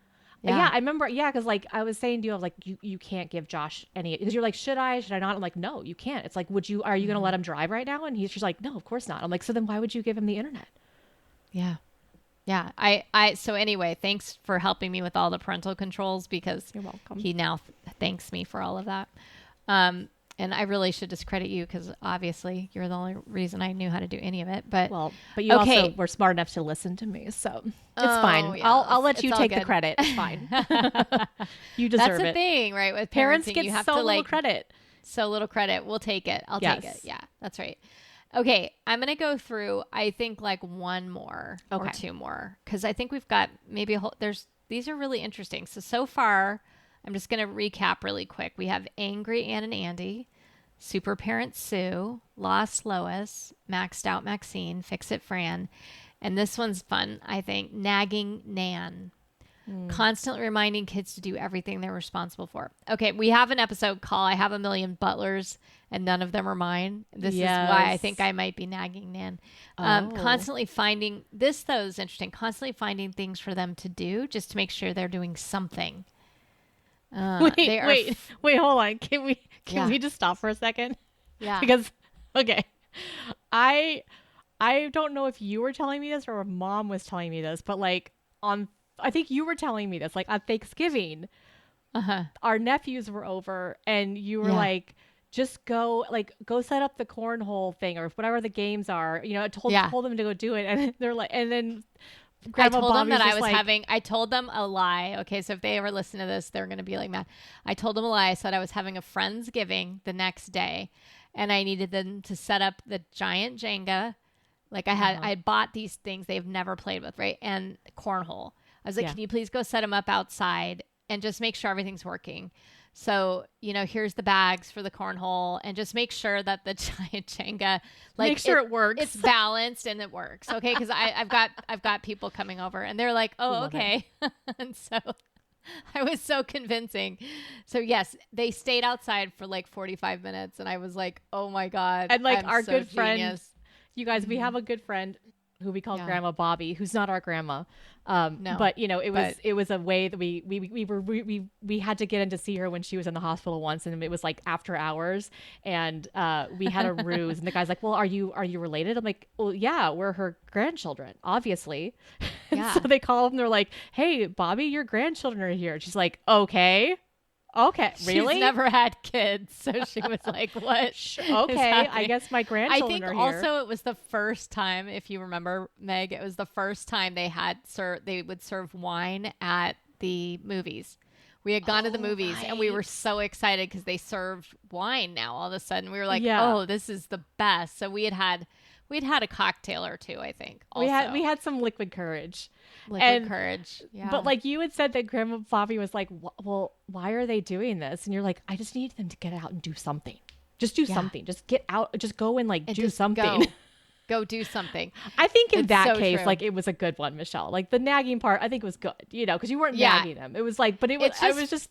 Yeah, I remember. Yeah, because like I was saying to you, I was like, you can't give Josh any. Because you're like, should I not? I'm like, no, you can't. It's like, are you going to let him drive right now? And she's like, no, of course not. I'm like, so then why would you give him the internet? Yeah. So anyway, thanks for helping me with all the parental controls because you're welcome. He now thanks me for all of that. And I really should discredit you because obviously you're the only reason I knew how to do any of it. But you also were smart enough to listen to me, so it's fine. Yeah, I'll let you take the credit. It's fine. You deserve it. That's the thing, right? With parents parenting, get you have so to little credit. So little credit. We'll take it. I'll take it. Yeah, that's right. Okay, I'm gonna go through. I think like one more or two more because I think we've got maybe a whole. These are really interesting. So far. I'm just going to recap really quick. We have Angry Ann and Andy, Super Parent Sue, Lost Lois, Maxed-Out Maxine, Fix-It Fran, and this one's fun, I think, Nagging Nan. Constantly reminding kids to do everything they're responsible for. Okay, we have an episode called I Have a Million Butlers and None of Them Are Mine. This is why I think I might be Nagging Nan. Constantly finding, this though is interesting, constantly finding things for them to do just to make sure they're doing something. Wait, hold on. Can we just stop for a second? Yeah. Because, okay. I don't know if you were telling me this or if Mom was telling me this, but like I think you were telling me this, like on Thanksgiving, our nephews were over and you were like, just go set up the cornhole thing or whatever the games are, you know, told them to go do it. And they're like, and then I told them that I told them a lie. Okay. So if they ever listen to this, they're going to be like mad. I told them a lie. I said I was having a Friendsgiving the next day and I needed them to set up the giant Jenga. Like I had bought these things they've never played with. Right. And cornhole. I was like, can you please go set them up outside and just make sure everything's working? So, you know, here's the bags for the cornhole and just make sure that the giant Jenga, like, make sure it works. It's balanced and it works. Okay. Cause I've got people coming over and they're like, oh, okay. And so I was so convincing. So yes, they stayed outside for like 45 minutes and I was like, oh my God. And like I'm our so good genius. friend, you guys, we have a good friend who we call Grandma Bobby, who's not our grandma. No, but it was a way that we had to get in to see her when she was in the hospital once, and it was like after hours, and we had a ruse, and the guy's like, well, are you related? I'm like, well, yeah, we're her grandchildren, obviously. Yeah. So they call them, they're like, hey, Bobby, your grandchildren are here. And she's like, okay, really? She's never had kids, so she was like, what? Okay, I guess my grandchildren are here. I think also it was the first time, if you remember, Meg, it was the first time they would serve wine at the movies. We had gone to the movies, and we were so excited because they served wine now all of a sudden. We were like, oh, this is the best. So we'd had a cocktail or two, I think. Also. We had some liquid courage. Courage. Yeah. But like you had said that Grandma Bobby was like, well, why are they doing this? And you're like, I just need them to get out and do something. Just do something. Just get out. Just go and do something. Go do something. I think in that case, true. Like it was a good one, Michelle. Like the nagging part, I think was good, because you weren't nagging them. It was like, but it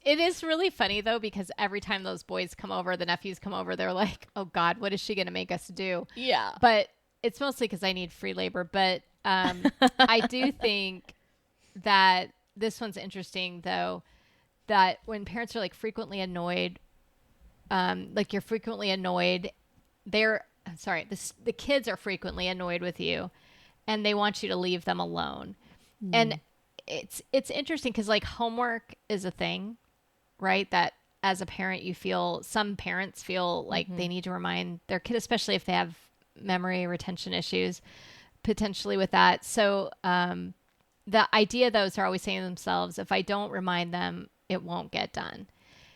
is really funny though, because every time those boys come over, the nephews come over, they're like, oh God, what is she going to make us do? Yeah. But it's mostly because I need free labor. But I do think that this one's interesting though, that when parents are like frequently annoyed, like you're frequently annoyed, the kids are frequently annoyed with you and they want you to leave them alone. And it's interesting because like homework is a thing, right? That as a parent, some parents feel like they need to remind their kid, especially if they have memory retention issues potentially with that. So the idea though is they're always saying to themselves, if I don't remind them, it won't get done.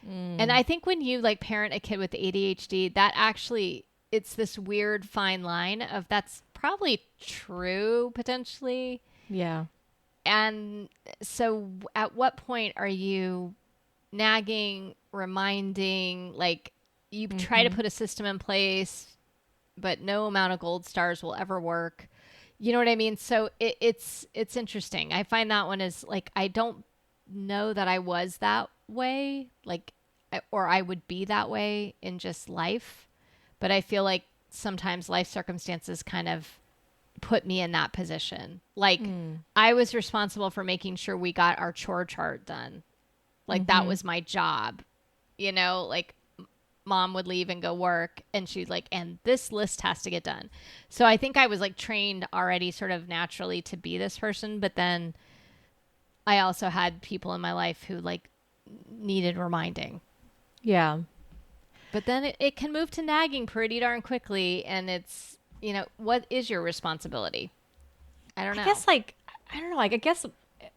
And I think when you like parent a kid with ADHD, that actually, it's this weird fine line of that's probably true potentially. Yeah. And so at what point are you nagging, reminding, like you try to put a system in place, but no amount of gold stars will ever work. You know what I mean? So it's interesting. I find that one is like, I don't know that I was that way, like, or I would be that way in just life. But I feel like sometimes life circumstances kind of put me in that position. Like I was responsible for making sure we got our chore chart done. Like that was my job, like mom would leave and go work and she's like, and this list has to get done. So I think I was like trained already sort of naturally to be this person. But then I also had people in my life who like needed reminding. Yeah. But then it can move to nagging pretty darn quickly. And it's, what is your responsibility? I don't know. I guess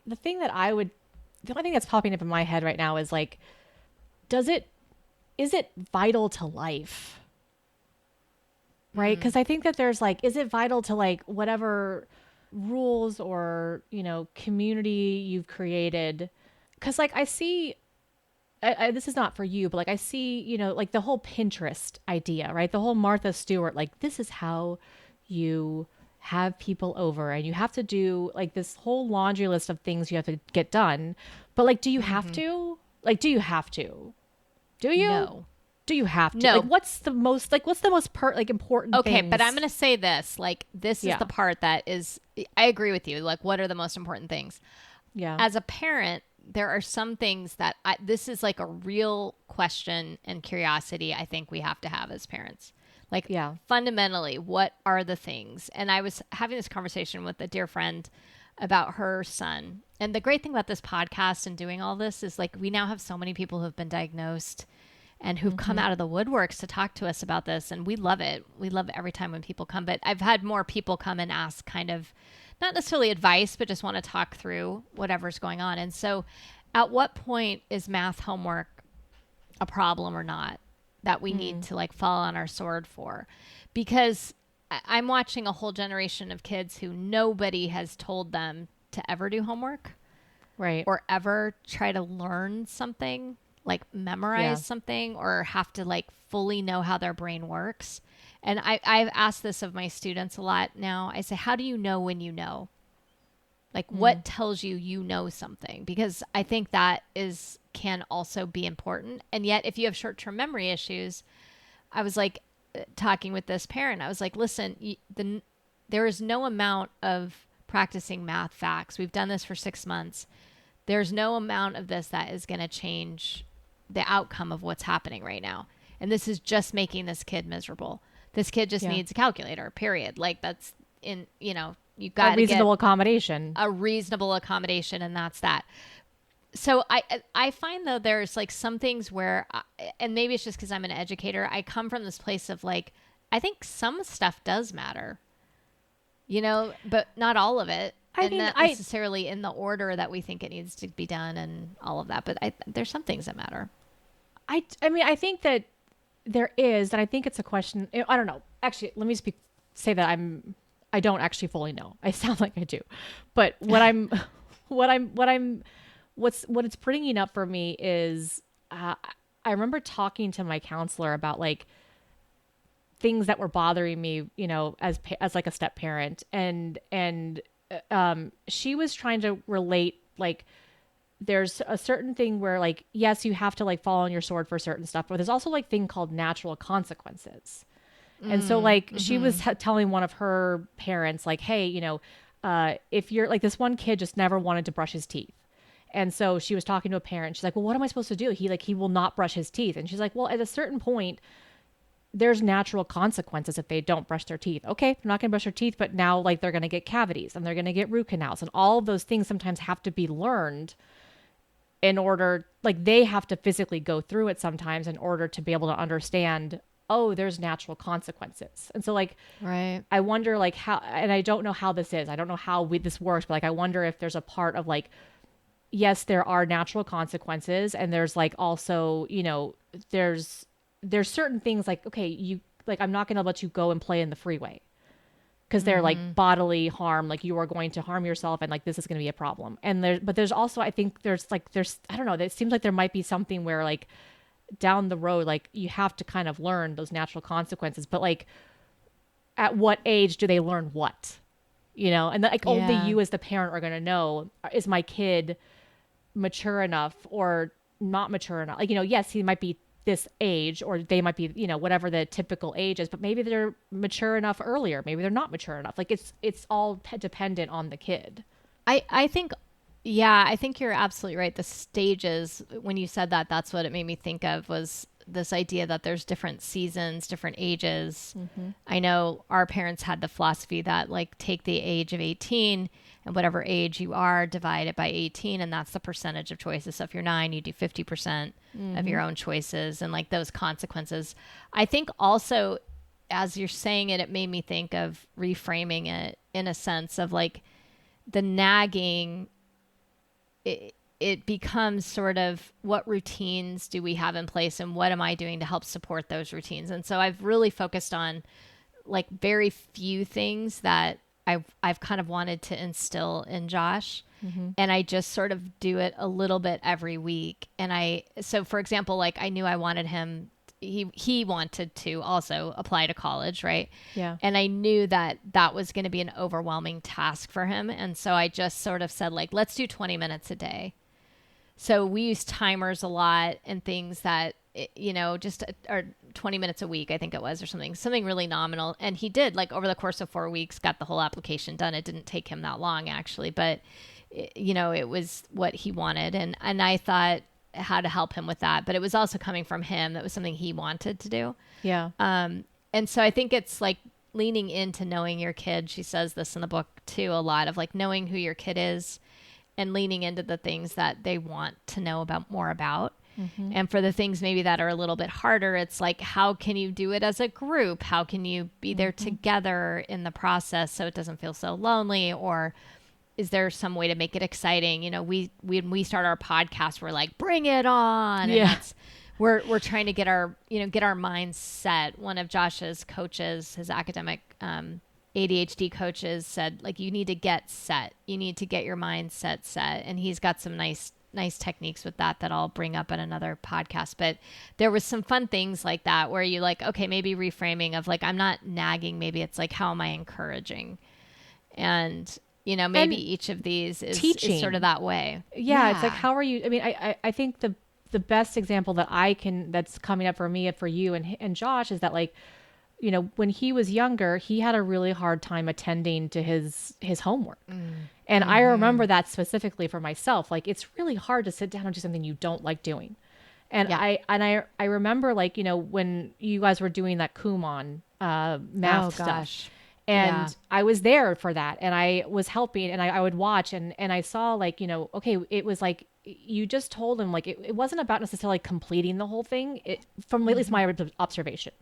the thing that the only thing that's popping up in my head right now is like, is it vital to life? Right? Because I think that there's like, is it vital to like whatever rules or, community you've created? Because like I see, this is not for you, but like I see, like the whole Pinterest idea, right? The whole Martha Stewart, like this is how you have people over and you have to do like this whole laundry list of things you have to get done. But like, do you have to? Like, do you have to? Do you? No. Do you have to? No. Like, what's the most important Okay, things? but I'm going to say this. Like, this is the part that is, I agree with you. Like, what are the most important things? Yeah. As a parent, there are some things that this is like a real question and curiosity I think we have to have as parents. Like, fundamentally, what are the things? And I was having this conversation with a dear friend about her son. And the great thing about this podcast and doing all this is like, we now have so many people who have been diagnosed and who've come out of the woodworks to talk to us about this. And we love it. We love every time when people come, but I've had more people come and ask kind of not necessarily advice, but just want to talk through whatever's going on. And so at what point is math homework a problem or not that we need to like fall on our sword for? Because I'm watching a whole generation of kids who nobody has told them to ever do homework. Right. Or ever try to learn something, like memorize something, or have to like fully know how their brain works. And I've asked this of my students a lot now. I say, how do you know when you know? Like what tells you know something? Because I think that can also be important. And yet if you have short-term memory issues, I was like talking with this parent, I was like, listen, there is no amount of practicing math facts. We've done this for 6 months. There's no amount of this that is going to change the outcome of what's happening right now. And this is just making this kid miserable. This kid just needs a calculator, period. Like that's you got a reasonable accommodation. A reasonable accommodation, and that's that. So I find though there's like some things where, and maybe it's just because I'm an educator, I come from this place of like, I think some stuff does matter, but not all of it. Not necessarily in the order that we think it needs to be done and all of that. But there's some things that matter. I mean, I think that there is, and I think it's a question. I don't know. Actually, let me just say that I don't actually fully know. I sound like I do, but what it's bringing up for me is, I remember talking to my counselor about like things that were bothering me, as like a step parent, and she was trying to relate, like, there's a certain thing where like, yes, you have to like fall on your sword for certain stuff, but there's also like thing called natural consequences. And so like she was telling one of her parents like, hey, if you're like, this one kid just never wanted to brush his teeth. And so she was talking to a parent. She's like, well, what am I supposed to do? He will not brush his teeth. And she's like, well, at a certain point, there's natural consequences if they don't brush their teeth. Okay, they're not going to brush their teeth, but now like they're going to get cavities and they're going to get root canals, and all of those things sometimes have to be learned in order, like they have to physically go through it sometimes in order to be able to understand, oh, there's natural consequences. And so like, right. I wonder like how, and I don't know how this is, I don't know how this works, but like, I wonder if there's a part of like, yes, there are natural consequences. And there's like, also, there's certain things like, okay, I'm not going to let you go and play in the freeway because they're like bodily harm. Like you are going to harm yourself. And like, this is going to be a problem. And there's also, I think there's, I don't know, it seems like there might be something where like down the road, like you have to kind of learn those natural consequences, but like at what age do they learn what, and like only you as the parent are going to know, is my kid mature enough or not mature enough? Like, yes, he might be this age, or they might be, whatever the typical age is, but maybe they're mature enough earlier. Maybe they're not mature enough. Like it's all dependent on the kid. I think, I think you're absolutely right. The stages, when you said that, that's what it made me think of, was this idea that there's different seasons, different ages. I know our parents had the philosophy that like take the age of 18 and whatever age you are, divide it by 18, and that's the percentage of choices. So if you're 9, you do 50% of your own choices, and like those consequences. I think also, as you're saying it, it made me think of reframing it in a sense of like the nagging. It becomes sort of, what routines do we have in place and what am I doing to help support those routines? And so I've really focused on like very few things that I've kind of wanted to instill in Josh. And I just sort of do it a little bit every week. And so for example, like I knew I wanted him, he wanted to also apply to college, right? Yeah. And I knew that was going to be an overwhelming task for him. And so I just sort of said like, let's do 20 minutes a day. So we use timers a lot and things that, just or 20 minutes a week, I think it was, or something really nominal. And he did, like over the course of 4 weeks, got the whole application done. It didn't take him that long actually, but it was what he wanted. And I thought how to help him with that, but it was also coming from him. That was something he wanted to do. Yeah. And so I think it's like leaning into knowing your kid. She says this in the book too, a lot of like knowing who your kid is and leaning into the things that they want to know more about. And for the things maybe that are a little bit harder, it's like, how can you do it as a group? How can you be there together in the process so it doesn't feel so lonely? Or is there some way to make it exciting? When we start our podcast, we're like, bring it on. And that's, we're trying to get our minds set. One of Josh's coaches, his academic ADHD coaches, said like, you need to get set. You need to get your mindset set. And he's got some nice techniques with that I'll bring up in another podcast. But there was some fun things like that where you like, okay, maybe reframing of like, I'm not nagging. Maybe it's like, how am I encouraging? And, maybe and each of these is sort of that way. Yeah. It's like, how are you? I mean, I think the best example that's coming up for me and for you and Josh is that like, when he was younger, he had a really hard time attending to his homework. And I remember that specifically for myself. Like, it's really hard to sit down and do something you don't like doing. And I remember, like, when you guys were doing that Kumon math stuff. And I was there for that, and I was helping, and I would watch, and I saw, like, okay, it was like, you just told him, like, it wasn't about necessarily completing the whole thing. From at least my observation,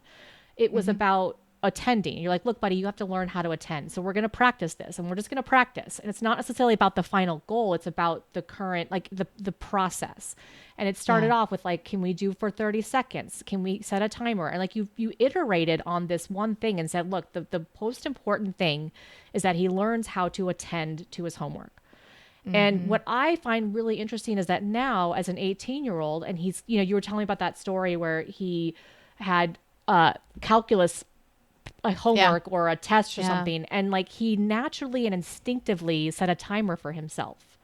it was about attending. You're like, look, buddy, you have to learn how to attend. So we're going to practice this, and we're just going to practice. And it's not necessarily about the final goal. It's about the current, like, the process. And it started off with, like, can we do for 30 seconds? Can we set a timer? And, like, you iterated on this one thing and said, look, the most important thing is that he learns how to attend to his homework. And what I find really interesting is that now, as an 18-year-old, and he's, you were telling me about that story where he had calculus homework or a test or something, and, like, he naturally and instinctively set a timer for himself,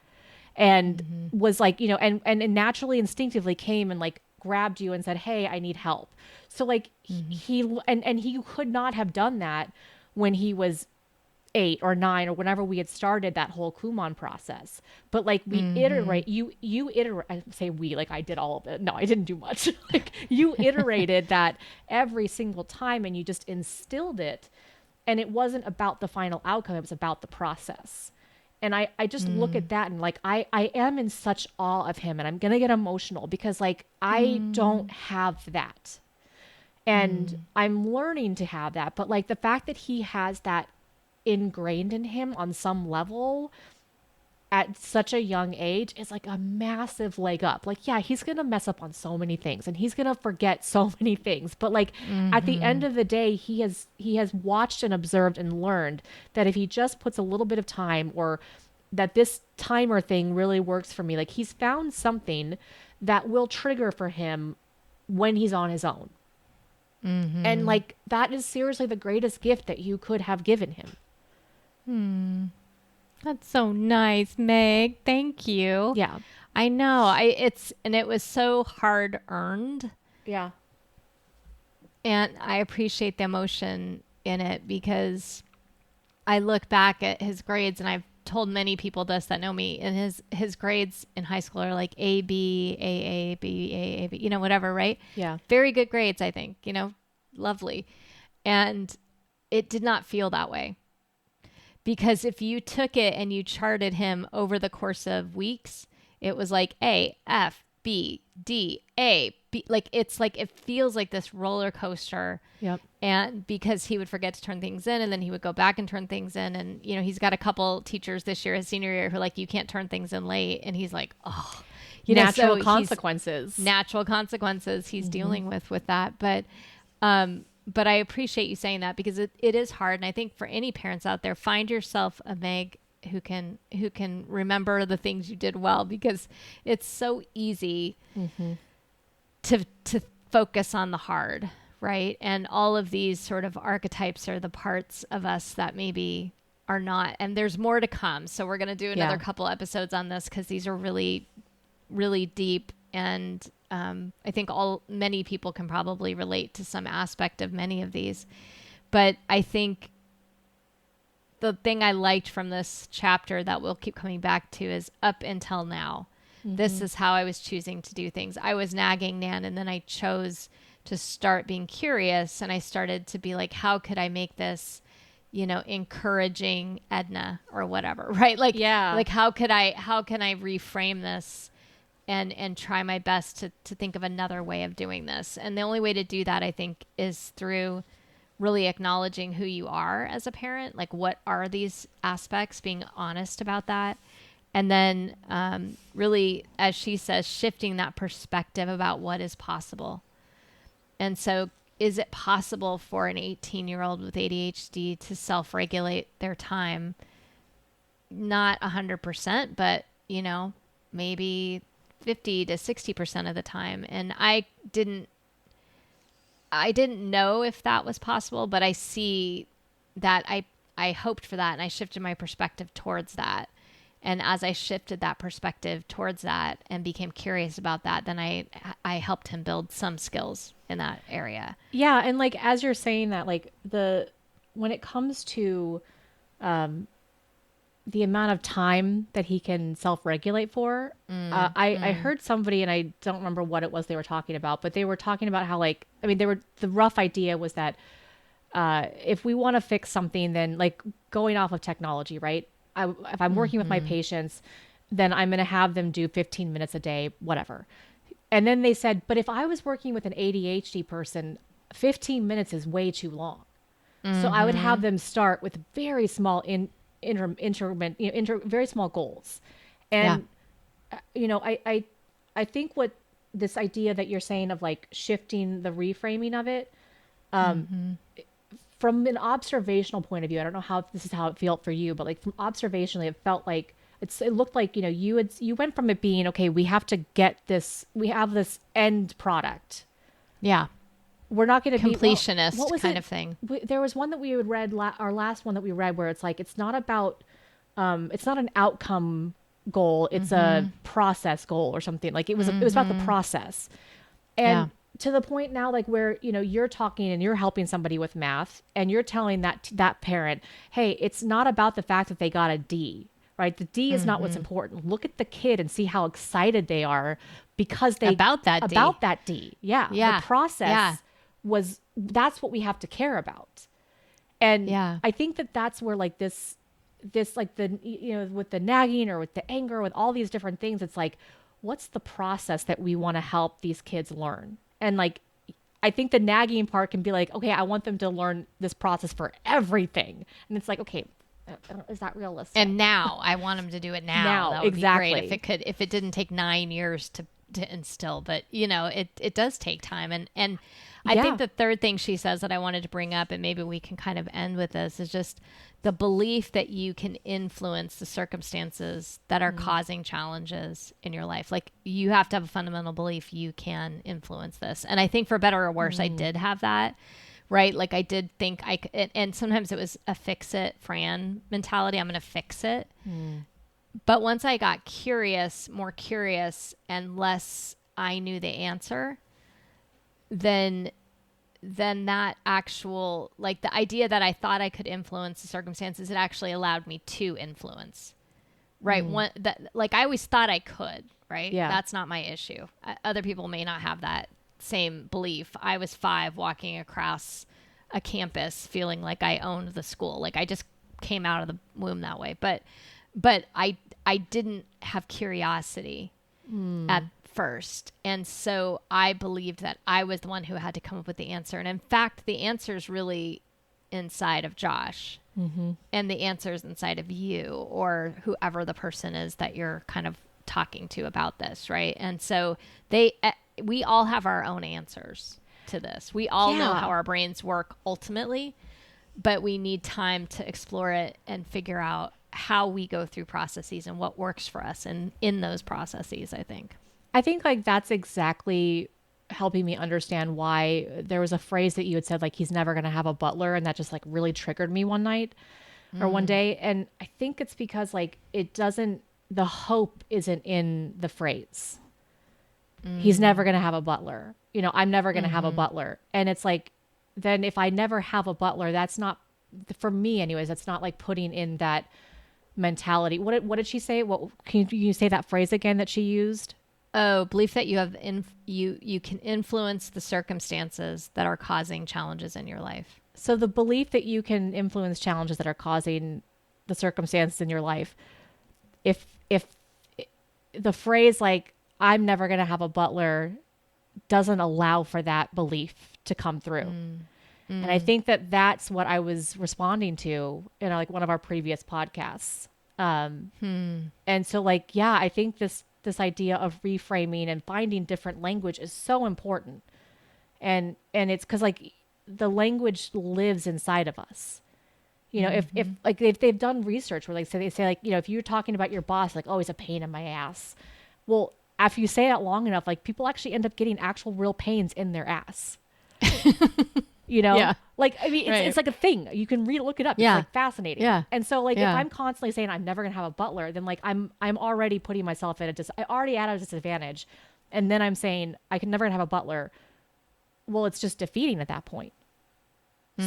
and was like, and naturally, instinctively came and, like, grabbed you and said, hey, I need help. So, like, he could not have done that when he was 8 or 9 or whenever we had started that whole Kumon process. But, like, we iterate, you iterate, I say we, like, I did all of it. No, I didn't do much. Like, you iterated that every single time, and you just instilled it. And it wasn't about the final outcome. It was about the process. And I just look at that, and, like, I am in such awe of him, and I'm going to get emotional because, like, I don't have that. And I'm learning to have that. But, like, the fact that he has that ingrained in him on some level at such a young age is, like, a massive leg up. Like, yeah, he's gonna mess up on so many things, and he's gonna forget so many things, but, like, at the end of the day, he has watched and observed and learned that if he just puts a little bit of time, or that this timer thing really works for me, like, he's found something that will trigger for him when he's on his own. And, like, that is seriously the greatest gift that you could have given him. That's so nice, Meg. Thank you. Yeah. I know. It was so hard earned. Yeah. And I appreciate the emotion in it, because I look back at his grades, and I've told many people this that know me, and his grades in high school are like A, B, A, B, A, B, whatever, right? Yeah. Very good grades, I think, lovely. And it did not feel that way. Because if you took it and you charted him over the course of weeks, it was like A, F, B, D, A, B. Like, it's like, it feels like this roller coaster. Yep. And because he would forget to turn things in, and then he would go back and turn things in. And, he's got a couple teachers this year, his senior year, who are like, you can't turn things in late. And he's like, oh, natural consequences. Natural consequences he's dealing with that. But I appreciate you saying that, because it is hard. And I think for any parents out there, find yourself a Meg who can remember the things you did well, because it's so easy to focus on the hard, right? And all of these sort of archetypes are the parts of us that maybe are not. And there's more to come. So we're going to do another couple episodes on this, because these are really, really deep. And I think many people can probably relate to some aspect of many of these. But I think the thing I liked from this chapter that we'll keep coming back to is up until now. This is how I was choosing to do things. I was nagging Nan, and then I chose to start being curious, and I started to be like, how could I make this, encouraging Edna or whatever, right? Like, like how can I reframe this and try my best to think of another way of doing this? And the only way to do that, I think, is through really acknowledging who you are as a parent. Like, what are these aspects? Being honest about that. And then really, as she says, shifting that perspective about what is possible. And so, is it possible for an 18-year-old with ADHD to self-regulate their time? Not 100%, but, maybe 50 to 60% of the time. And I didn't know if that was possible, but I see that I hoped for that, and I shifted my perspective towards that. And as I shifted that perspective towards that and became curious about that, then I helped him build some skills in that area. Yeah. And like, as you're saying that, like when it comes to, the amount of time that he can self-regulate for, I heard somebody, and I don't remember what it was they were talking about, but they were talking about how like, I mean, the rough idea was that, if we want to fix something, then like going off of technology, right? If I'm working with my patients, then I'm going to have them do 15 minutes a day, whatever. And then they said, but if I was working with an ADHD person, 15 minutes is way too long. So I would have them start with very small very small goals. And, you know, I think what this idea that you're saying of like shifting the reframing of it, from an observational point of view, I don't know how this is how it felt for you, but like from observationally, it felt like it looked like, you know, you went from it being, okay, we have to get this, we have this end product. Yeah. We're not going to be completionist kind of thing. There was one that we had read, our last one that we read, where it's like, it's not about, it's not an outcome goal. It's a process goal or something. Like it was about the process. And to the point now, like where, you know, you're talking and you're helping somebody with math and you're telling that parent, hey, it's not about the fact that they got a D, right? The D is not what's important. Look at the kid and see how excited they are because about that D. Yeah. The process that's what we have to care about. And I think that that's where like this like the, you know, with the nagging or with the anger, with all these different things, it's like, what's the process that we want to help these kids learn? And like, I think the nagging part can be like, okay, I want them to learn this process for everything. And it's like, okay, is that realistic? And now I want them to do it now. That would be great if it didn't take 9 years to instill, but you know, it does take time. And I think the third thing she says that I wanted to bring up, and maybe we can kind of end with this, is just the belief that you can influence the circumstances that are causing challenges in your life. Like you have to have a fundamental belief you can influence this. And I think for better or worse, I did have that, right? Like I did think I could, and sometimes it was a Fix-It Fran mentality. I'm going to fix it. But once I got more curious and less I knew the answer, then that actual, like the idea that I thought I could influence the circumstances, it actually allowed me to influence, right? Like I always thought I could, right? Yeah. That's not my issue. Other people may not have that same belief. I was 5 walking across a campus feeling like I owned the school. Like I just came out of the womb that way. But I didn't have curiosity at first. And so I believed that I was the one who had to come up with the answer. And in fact, the answer is really inside of Josh and the answer is inside of you or whoever the person is that you're kind of talking to about this. Right. And so we all have our own answers to this. We all know how our brains work ultimately, but we need time to explore it and figure out how we go through processes and what works for us in those processes, I think. I think like that's exactly helping me understand why there was a phrase that you had said, like, he's never going to have a butler. And that just like really triggered me one night or one day. And I think it's because like the hope isn't in the phrase. He's never going to have a butler. You know, I'm never going to have a butler. And it's like, then if I never have a butler, that's not, for me anyways, that's not like putting in that mentality. What did she say? Can you say that phrase again that she used? Oh, belief that you have you can influence the circumstances that are causing challenges in your life. So the belief that you can influence challenges that are causing the circumstances in your life. If the phrase like I'm never going to have a butler doesn't allow for that belief to come through. And I think that that's what I was responding to in like one of our previous podcasts. And so like, yeah, I think this idea of reframing and finding different language is so important. And it's because like the language lives inside of us. You know, if they've done research where like, they say like, you know, if you're talking about your boss, like, oh, he's a pain in my ass. Well, after you say that long enough, like people actually end up getting actual real pains in their ass. You know, Like, I mean, it's like a thing. You can look it up. Yeah. It's like fascinating. Yeah. And so like, Yeah. if I'm constantly saying I'm never going to have a butler, then like I'm already putting myself at I already at a disadvantage. And then I'm saying I can never have a butler. Well, it's just defeating at that point.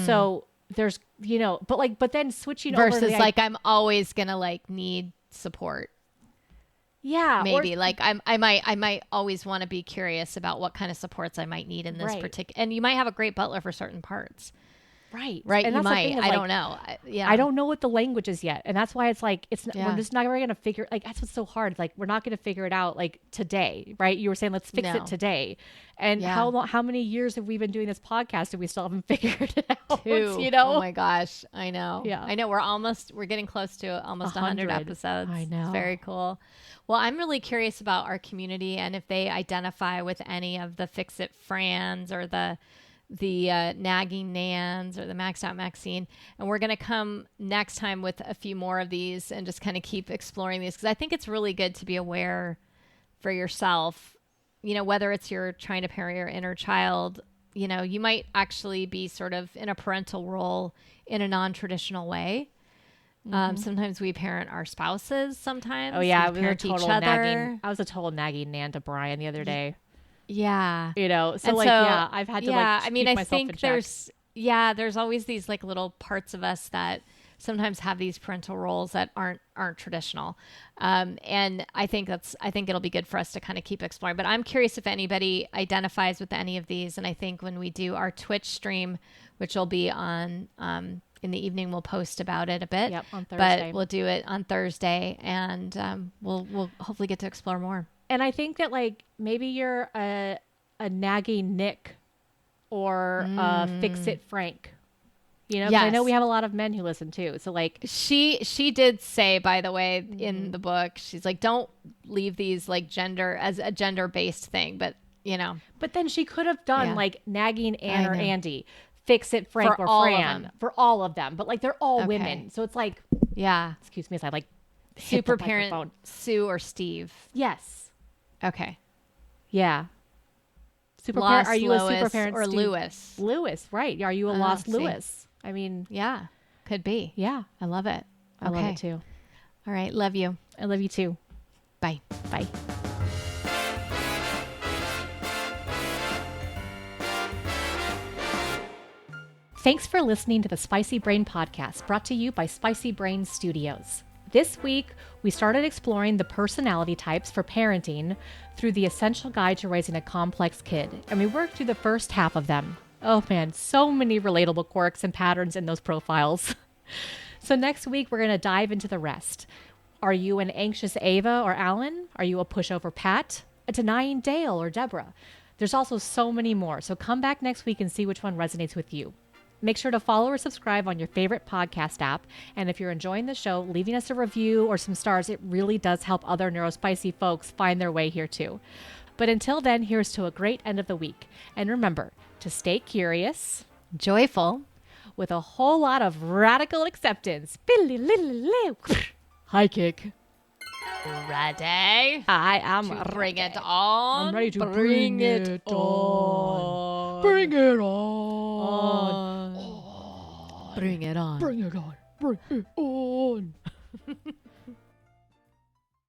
So there's, but then switching over Versus to like, I'm always going to like need support. Yeah. Maybe like I might always want to be curious about what kind of supports I might need in this particular, and you might have a great butler for certain parts. Right. And you that's might, the thing, I like, don't know. I don't know what the language is yet. And that's why it's like, Yeah. we're just not going to figure, like, that's what's so hard. Like, we're not going to figure it out like today, right? You were saying, let's fix it today. And how many years have we been doing this podcast and we still haven't figured it out? 2. Oh my gosh. I know. Yeah. I know. We're getting close to almost 100 episodes. I know. It's very cool. Well, I'm really curious about our community and if they identify with any of the Fix-It Frans or the Nagging Nans or the Maxed-Out Maxine. And we're going to come next time with a few more of these and just kind of keep exploring these, because I think it's really good to be aware for yourself, whether it's you're trying to parent your inner child, you might actually be sort of in a parental role in a non-traditional way. Sometimes we parent our spouses. Sometimes oh yeah, we parent each other. I was a total nagging Nan to Brian the other day. Yeah. I've had to I mean, I myself think in check. there's always these like little parts of us that sometimes have these parental roles that aren't traditional. And I think it'll be good for us to kind of keep exploring, but I'm curious if anybody identifies with any of these. And I think when we do our Twitch stream, which will be on, in the evening, we'll post about it a bit. Yep, on Thursday. But we'll do it on Thursday, and we'll hopefully get to explore more. And I think that like maybe you're a nagging Nick or a Fix-It Frank. Yes. I know we have a lot of men who listen too. So like she did say, by the way, in the book, she's like, don't leave these like as a gender-based thing, but But then she could have done like nagging Ann or Andy, Fix-It Frank for or all Fran for all of them. But like they're all women, so it's like excuse me as I like hit super the parent microphone. Sue or Steve. Yes. Okay. Yeah. Super Lost parent. Are you Lois a super parent or Steve? Lewis? Lewis, right? Are you a lost see. Lewis? I mean, Yeah, could be. yeah, I love it. I love it too. All right, love you. I love you too. Bye. Bye. Thanks for listening to the Spicy Brain Podcast, brought to you by Spicy Brain Studios. This week, we started exploring the personality types for parenting through the Essential Guide to Raising a Complex Kid, and we worked through the first half of them. Oh man, so many relatable quirks and patterns in those profiles. So next week, we're going to dive into the rest. Are you an anxious Ava or Alan? Are you a pushover Pat? A denying Dale or Deborah? There's also so many more, so come back next week and see which one resonates with you. Make sure to follow or subscribe on your favorite podcast app. And if you're enjoying the show, leaving us a review or some stars, it really does help other neurospicy folks find their way here too. But until then, here's to a great end of the week. And remember to stay curious, Joyful. with a whole lot of radical acceptance. High kick. Ready? I am To bring it on. I'm ready to bring it on. Bring it on. Bring it on. Bring it on. Bring it on.